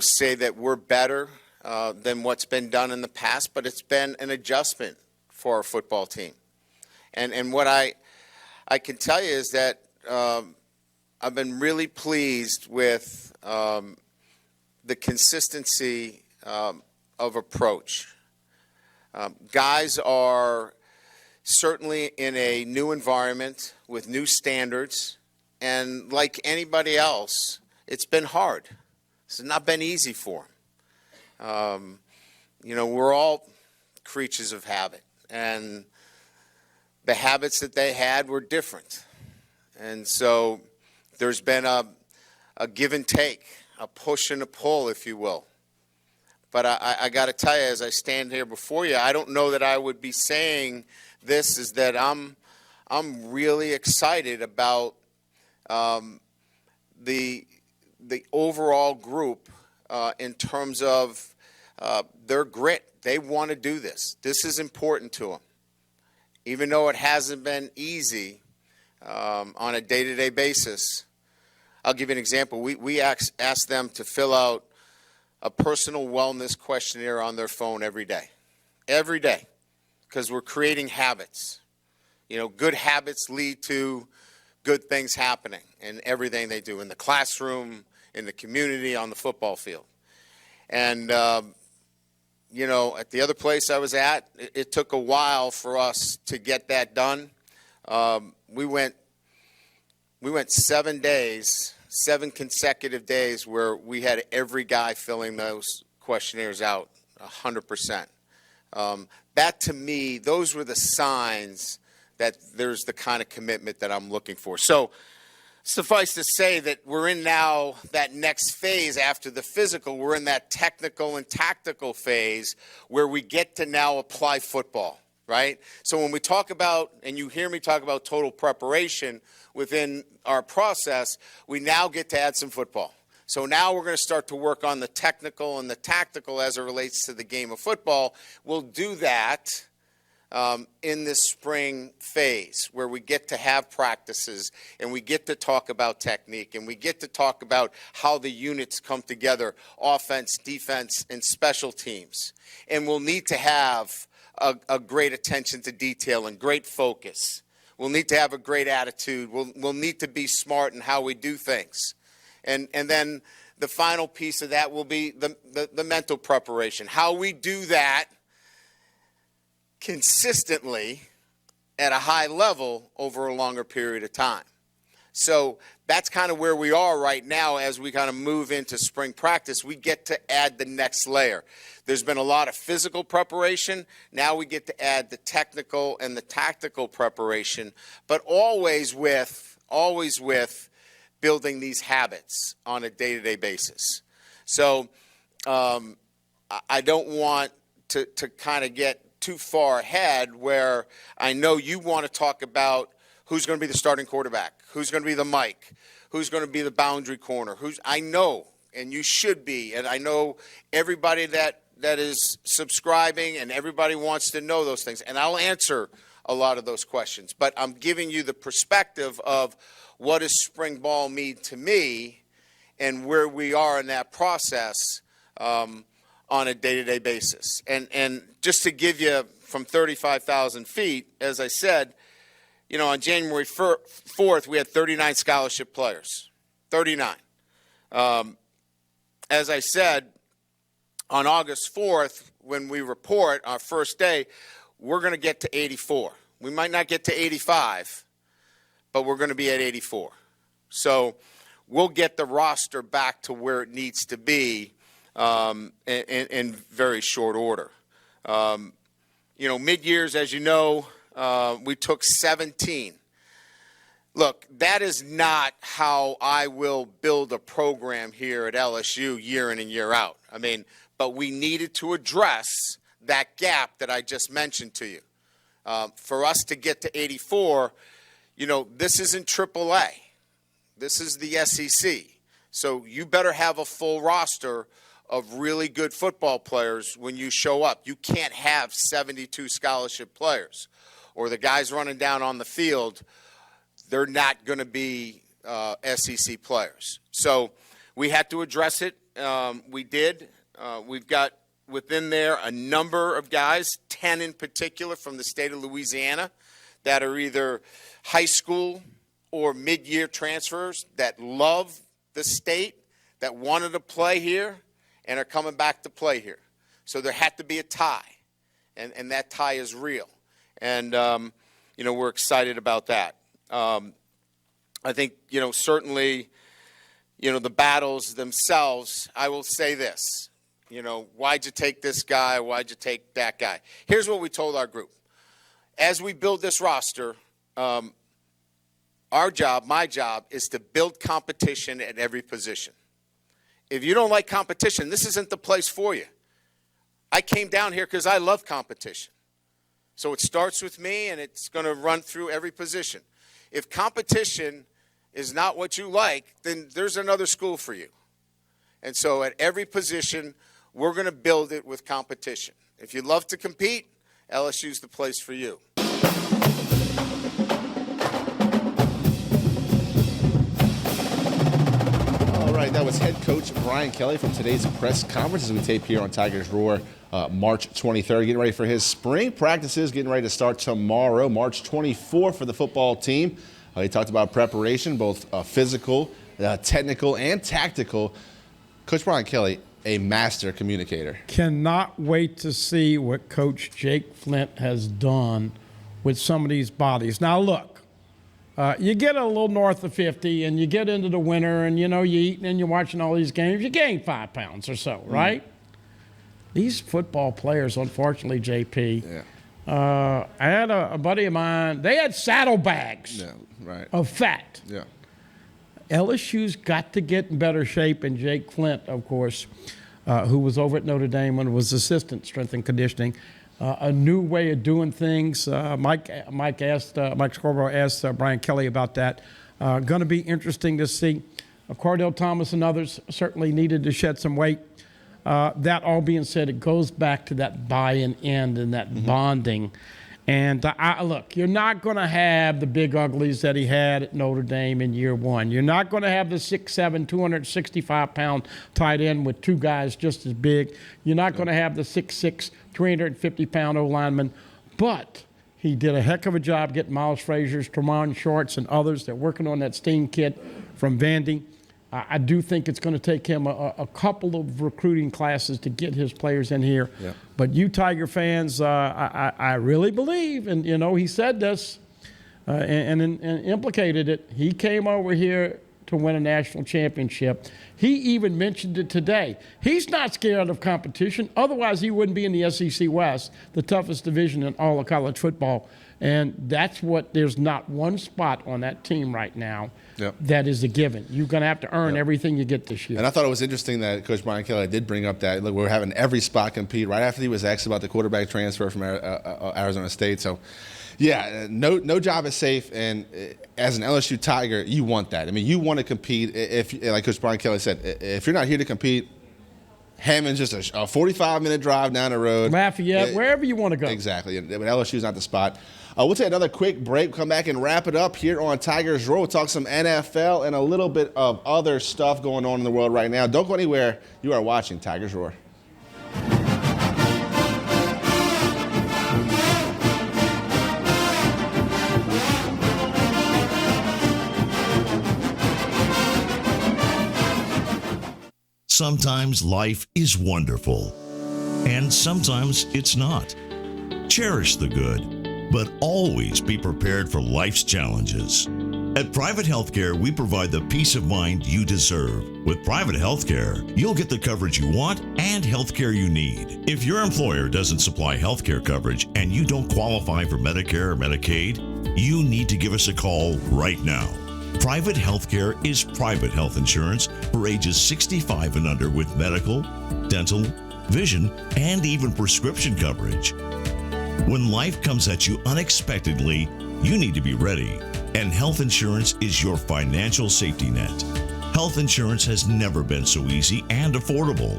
say that we're better than what's been done in the past, but it's been an adjustment for our football team. And what I can tell you is that I've been really pleased with the consistency of approach. Guys are certainly in a new environment with new standards, and like anybody else, it's been hard. It's not been easy for them. We're all creatures of habit, and the habits that they had were different. And so there's been a give and take, a push and a pull, if you will. But I got to tell you, as I stand here before you, I don't know that I would be saying this, is that I'm really excited about the overall group in terms of their grit. They want to do this. This is important to them. Even though it hasn't been easy on a day-to-day basis. I'll give you an example. We ask them to fill out a personal wellness questionnaire on their phone every day, because we're creating habits. Good habits lead to good things happening in everything they do, in the classroom, in the community, on the football field. And, at the other place I was at, it took a while for us to get that done. We went 7 days, 7 consecutive days where we had every guy filling those questionnaires out 100%. That, to me, those were the signs that there's the kind of commitment that I'm looking for. So suffice to say that we're in now that next phase after the physical. We're in that technical and tactical phase where we get to now apply football, right? So when we talk about, and you hear me talk about total preparation within our process, we now get to add some football. So now we're going to start to work on the technical and the tactical as it relates to the game of football. We'll do that in this spring phase where we get to have practices and we get to talk about technique and we get to talk about how the units come together, offense, defense, and special teams. And we'll need to have a great attention to detail and great focus. We'll need to have a great attitude. We'll need to be smart in how we do things. And then the final piece of that will be the mental preparation, how we do that consistently at a high level over a longer period of time. So that's kind of where we are right now as we kind of move into spring practice. We get to add the next layer. There's been a lot of physical preparation. Now we get to add the technical and the tactical preparation, but always with building these habits on a day-to-day basis. So I don't want to kind of get too far ahead where I know you want to talk about who's going to be the starting quarterback, who's going to be the mic, who's going to be the boundary corner, I know, and you should be, and I know everybody that is subscribing and everybody wants to know those things, and I'll answer a lot of those questions. But I'm giving you the perspective of what does spring ball mean to me and where we are in that process on a day-to-day basis. And just to give you from 35,000 feet, as I said, you know, on January 4th, we had 39 scholarship players, 39. As I said, on August 4th, when we report our first day, we're going to get to 84. We might not get to 85, but we're going to be at 84. So we'll get the roster back to where it needs to be in very short order. You know, mid-years, as you know, we took 17. Look, that is not how I will build a program here at LSU year in and year out. I mean, but we needed to address that gap that I just mentioned to you. For us to get to 84, you know, this isn't AAA. This is the SEC. So you better have a full roster of really good football players when you show up. You can't have 72 scholarship players, or the guys running down on the field, they're not going to be SEC players. So we had to address it. We did. We've got within there a number of guys, 10 in particular from the state of Louisiana, that are either high school or mid-year transfers that love the state, that wanted to play here, and are coming back to play here. So there had to be a tie, and that tie is real. And, you know, we're excited about that. I think, you know, certainly, you know, the battles themselves, I will say this, you know, why'd you take this guy? Why'd you take that guy? Here's what we told our group. As we build this roster, our job, my job, is to build competition at every position. If you don't like competition, this isn't the place for you. I came down here because I love competition. So it starts with me, and it's going to run through every position. If competition is not what you like, then there's another school for you. And so at every position, we're going to build it with competition. If you love to compete, LSU's the place for you. All right, that was head coach Brian Kelly from today's press conference as we tape here on Tigers Roar March 23rd. Getting ready for his spring practices, getting ready to start tomorrow, March 24th for the football team. He talked about preparation, both physical, technical, and tactical. Coach Brian Kelly, a master communicator. Cannot wait to see what Coach Jake Flint has done with some of these bodies. Now, look, you get a little north of 50 and you get into the winter and, you know, you eat and you're watching all these games, you gain 5 pounds or so, right? These football players, unfortunately, JP, I had a buddy of mine, they had saddlebags of fat. Yeah. LSU's got to get in better shape, and Jake Flint, of course, who was over at Notre Dame and was assistant strength and conditioning, a new way of doing things. Mike Scarborough asked Brian Kelly about that. Going to be interesting to see. Cordell Thomas and others certainly needed to shed some weight. That all being said, it goes back to that buy-in end and that bonding. And look, you're not going to have the big uglies that he had at Notre Dame in year one. You're not going to have the 6'7", 265-pound tight end with two guys just as big. You're not going to have the 6'6", 350-pound O-lineman. But he did a heck of a job getting Miles Frazier's, Tremont Shorts, and others. They're working on that Steen kid from Vandy. I do think it's going to take him a couple of recruiting classes to get his players in here. Yeah. But you Tiger fans, I really believe, and, you know, he said this and implicated it. He came over here to win a national championship. He even mentioned it today. He's not scared of competition. Otherwise, he wouldn't be in the SEC West, the toughest division in all of college football. And that's what, there's not one spot on that team right now that is a given. You're going to have to earn everything you get this year. And I thought it was interesting that Coach Brian Kelly did bring up that, look, we're having every spot compete right after he was asked about the quarterback transfer from Arizona State. So, yeah, no job is safe. And as an LSU Tiger, you want that. I mean, you want to compete. If, like Coach Brian Kelly said, if you're not here to compete, Hammond's just a 45-minute drive down the road. Lafayette, wherever you want to go. Exactly. But LSU's not the spot. We'll take another quick break, come back and wrap it up here on Tigers Roar. We'll talk some NFL and a little bit of other stuff going on in the world right now. Don't go anywhere. You are watching Tigers Roar. Sometimes life is wonderful, and sometimes it's not. Cherish the good, but always be prepared for life's challenges. At Private Healthcare, we provide the peace of mind you deserve. With Private Healthcare, you'll get the coverage you want and healthcare you need. If your employer doesn't supply healthcare coverage and you don't qualify for Medicare or Medicaid, you need to give us a call right now. Private healthcare is private health insurance for ages 65 and under with medical, dental, vision, and even prescription coverage. When life comes at you unexpectedly, you need to be ready, and health insurance is your financial safety net. Health insurance has never been so easy and affordable.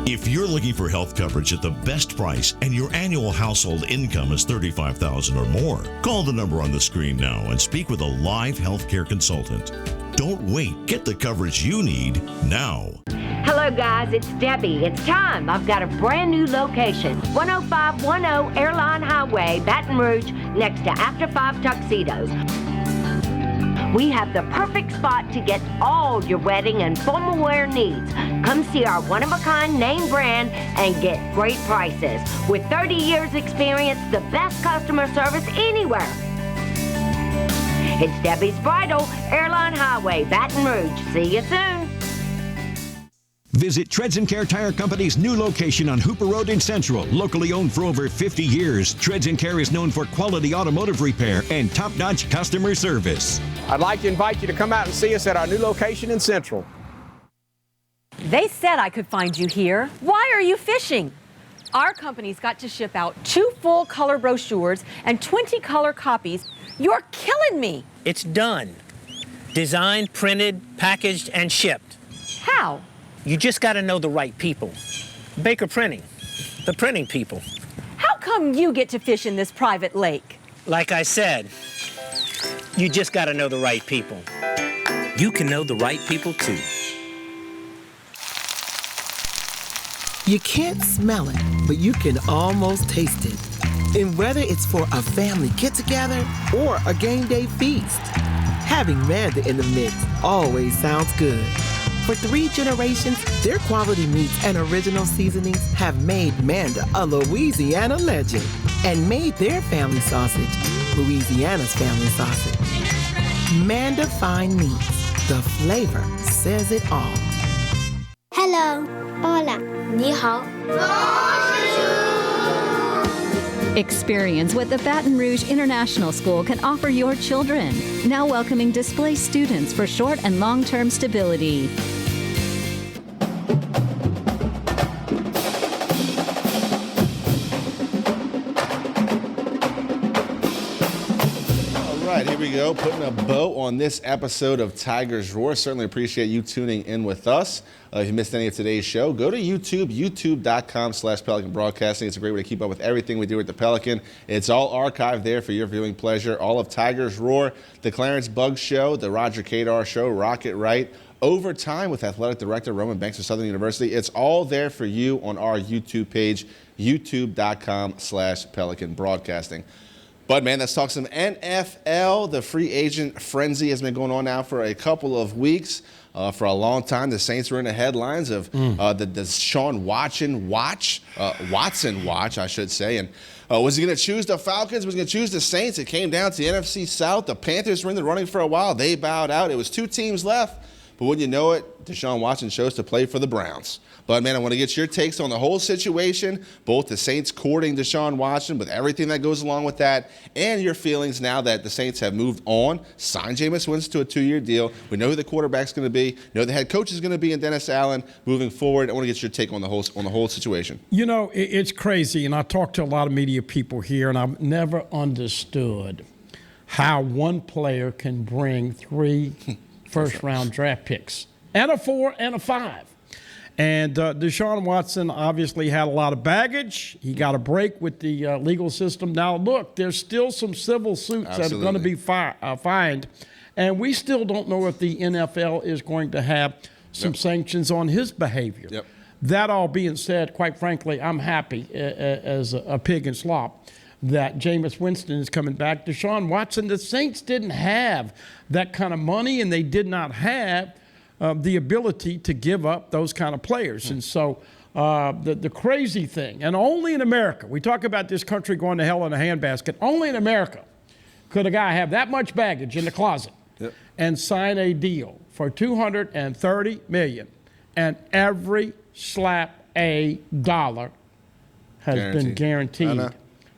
If you're looking for health coverage at the best price and your annual household income is $35,000 or more, call the number on the screen now and speak with a live healthcare consultant. Don't wait. Get the coverage you need now. Hello, guys. It's Debbie. It's time. I've got a brand new location. 10510 Airline Highway, Baton Rouge, next to After 5 Tuxedos. We have the perfect spot to get all your wedding and formal wear needs. Come see our one-of-a-kind name brand and get great prices. With 30 years experience, the best customer service anywhere. It's Debbie's Bridal, Airline Highway, Baton Rouge. See you soon. Visit Treads & Care Tire Company's new location on Hooper Road in Central. Locally owned for over 50 years, Treads & Care is known for quality automotive repair and top-notch customer service. I'd like to invite you to come out and see us at our new location in Central. They said I could find you here. Why are you fishing? Our company's got to ship out 2 full color brochures and 20 color copies. You're killing me. It's done. Designed, printed, packaged, and shipped. How? You just got to know the right people. Baker Printing, the printing people. How come you get to fish in this private lake? Like I said, you just got to know the right people. You can know the right people too. You can't smell it, but you can almost taste it. And whether it's for a family get-together or a game day feast, having Manda in the mix always sounds good. For 3 generations, their quality meats and original seasonings have made Manda a Louisiana legend and made their family sausage Louisiana's family sausage. Manda Fine Meats. The flavor says it all. Hello. Hola. Ni hao. Experience what the Baton Rouge International School can offer your children. Now welcoming displaced students for short and long-term stability. Here we go, putting a bow on this episode of Tigers Roar. Certainly appreciate you tuning in with us. If you missed any of today's show, go to YouTube, youtube.com/Pelican Broadcasting. It's a great way to keep up with everything we do at the Pelican. It's all archived there for your viewing pleasure. All of Tigers Roar, the Clarence Buggs Show, the Roger Kadar Show, Rocket Right, Overtime with Athletic Director Roman Banks of Southern University. It's all there for you on our YouTube page, youtube.com/Pelican Broadcasting. But, man, let's talk some NFL. The free agent frenzy has been going on now for a couple of weeks. For a long time, the Saints were in the headlines of the Sean Watson watch, I should say. And was he going to choose the Falcons? Was he going to choose the Saints? It came down to the NFC South. The Panthers were in the running for a while. They bowed out. It was 2 teams left. But wouldn't you know it, Deshaun Watson chose to play for the Browns. But, man, I want to get your takes on the whole situation, both the Saints courting Deshaun Watson with everything that goes along with that, and your feelings now that the Saints have moved on, signed Jameis Winston to a 2-year deal. We know who the quarterback's going to be, know the head coach is going to be in Dennis Allen moving forward. I want to get your take on the whole situation. You know, it's crazy, and I talk to a lot of media people here, and I've never understood how one player can bring 3 first-round draft picks and a 4 and a 5. And Deshaun Watson obviously had a lot of baggage. He got a break with the legal system. Now, look, there's still some civil suits that are going to be fined. And we still don't know if the NFL is going to have some sanctions on his behavior. Yep. That all being said, quite frankly, I'm happy as a pig in slop that Jameis Winston is coming back. Deshaun Watson, the Saints didn't have that kind of money, and they did not have the ability to give up those kind of players. And so the crazy thing, and only in America, we talk about this country going to hell in a handbasket, only in America could a guy have that much baggage in the closet and sign a deal for $230 million, and every slap a dollar has been guaranteed.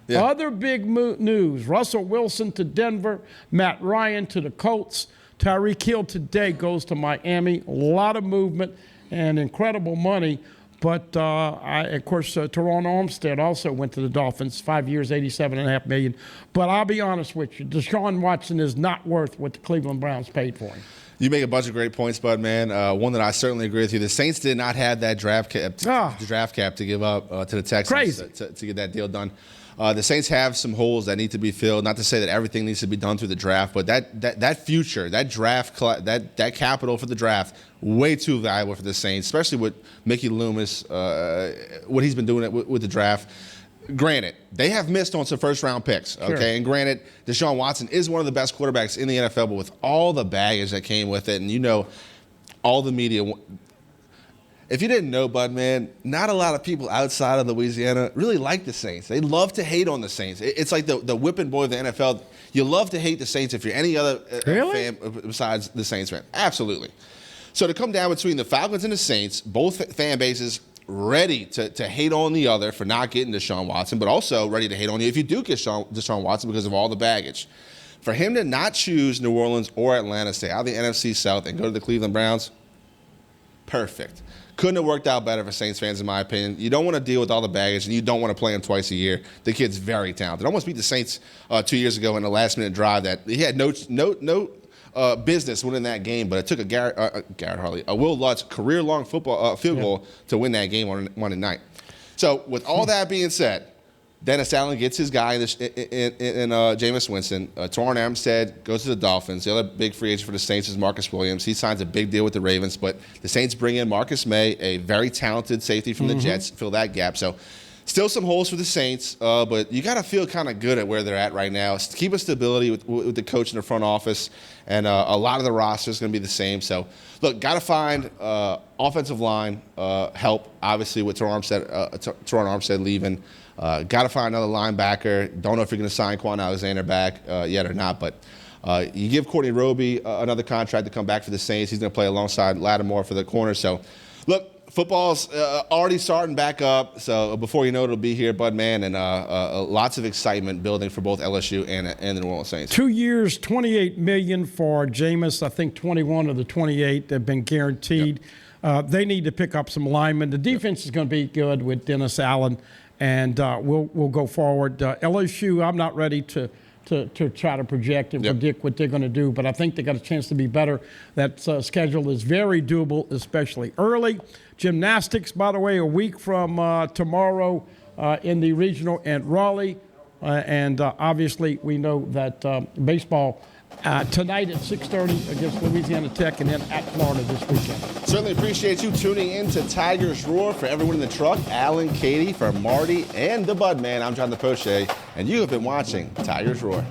Yeah. Other big news, Russell Wilson to Denver, Matt Ryan to the Colts, Tyreek Hill today goes to Miami. A lot of movement and incredible money. But, of course, Teron Armstead also went to the Dolphins, 5 years, $87.5 million. But I'll be honest with you, Deshaun Watson is not worth what the Cleveland Browns paid for him. You make a bunch of great points, Bud, man. One that I certainly agree with you. The Saints did not have that draft cap to give up to the Texans to get that deal done. The Saints have some holes that need to be filled. Not to say that everything needs to be done through the draft, but that future, that draft, that capital for the draft, way too valuable for the Saints, especially with Mickey Loomis, what he's been doing with the draft. Granted, they have missed on some first-round picks, okay? Sure. And granted, Deshaun Watson is one of the best quarterbacks in the NFL, but with all the baggage that came with it, and you know, all the media. If you didn't know, Bud, man, not a lot of people outside of Louisiana really like the Saints. They love to hate on the Saints. It's like the whipping boy of the NFL. You love to hate the Saints if you're any other fan besides the Saints fan. Absolutely. So to come down between the Falcons and the Saints, both fan bases ready to hate on the other for not getting Deshaun Watson, but also ready to hate on you if you do get Deshaun Watson because of all the baggage. For him to not choose New Orleans or Atlanta, stay out of the NFC South and go to the Cleveland Browns, perfect. Couldn't have worked out better for Saints fans, in my opinion. You don't want to deal with all the baggage, and you don't want to play him twice a year. The kid's very talented. Almost beat the Saints 2 years ago in a last-minute drive that he had no business winning that game, but it took a Will Lutz career-long football field goal to win that game on Monday night. So with all that being said, Dennis Allen gets his guy in Jameis Winston. Teron Armstead goes to the Dolphins. The other big free agent for the Saints is Marcus Williams. He signs a big deal with the Ravens, but the Saints bring in Marcus May, a very talented safety from the Jets, fill that gap. So still some holes for the Saints, but you got to feel kind of good at where they're at right now. Keep a stability with the coach in the front office, and a lot of the roster is going to be the same. So, look, got to find offensive line help, obviously, with Teron Armstead leaving. Got to find another linebacker. Don't know if you're going to sign Quan Alexander back yet or not, but you give Courtney Roby another contract to come back for the Saints. He's going to play alongside Lattimore for the corner. So, look, football's already starting back up. So before you know it, it'll be here, Bud, man, and lots of excitement building for both LSU and the New Orleans Saints. 2 years, $28 million for Jameis. I think 21 of the 28 have been guaranteed. Yep. They need to pick up some linemen. The defense is going to be good with Dennis Allen. And we'll go forward. LSU, I'm not ready to try to project and predict what they're going to do, but I think they got a chance to be better. That schedule is very doable, especially early. Gymnastics, by the way, a week from tomorrow in the regional in Raleigh. And obviously, we know that baseball tonight at 6:30 against Louisiana Tech, and then at Florida this weekend. Certainly appreciate you tuning in to Tigers Roar. For everyone in the truck, Alan, Katie, for Marty, and the Bud Man, I'm John the Poche, and you have been watching Tigers Roar.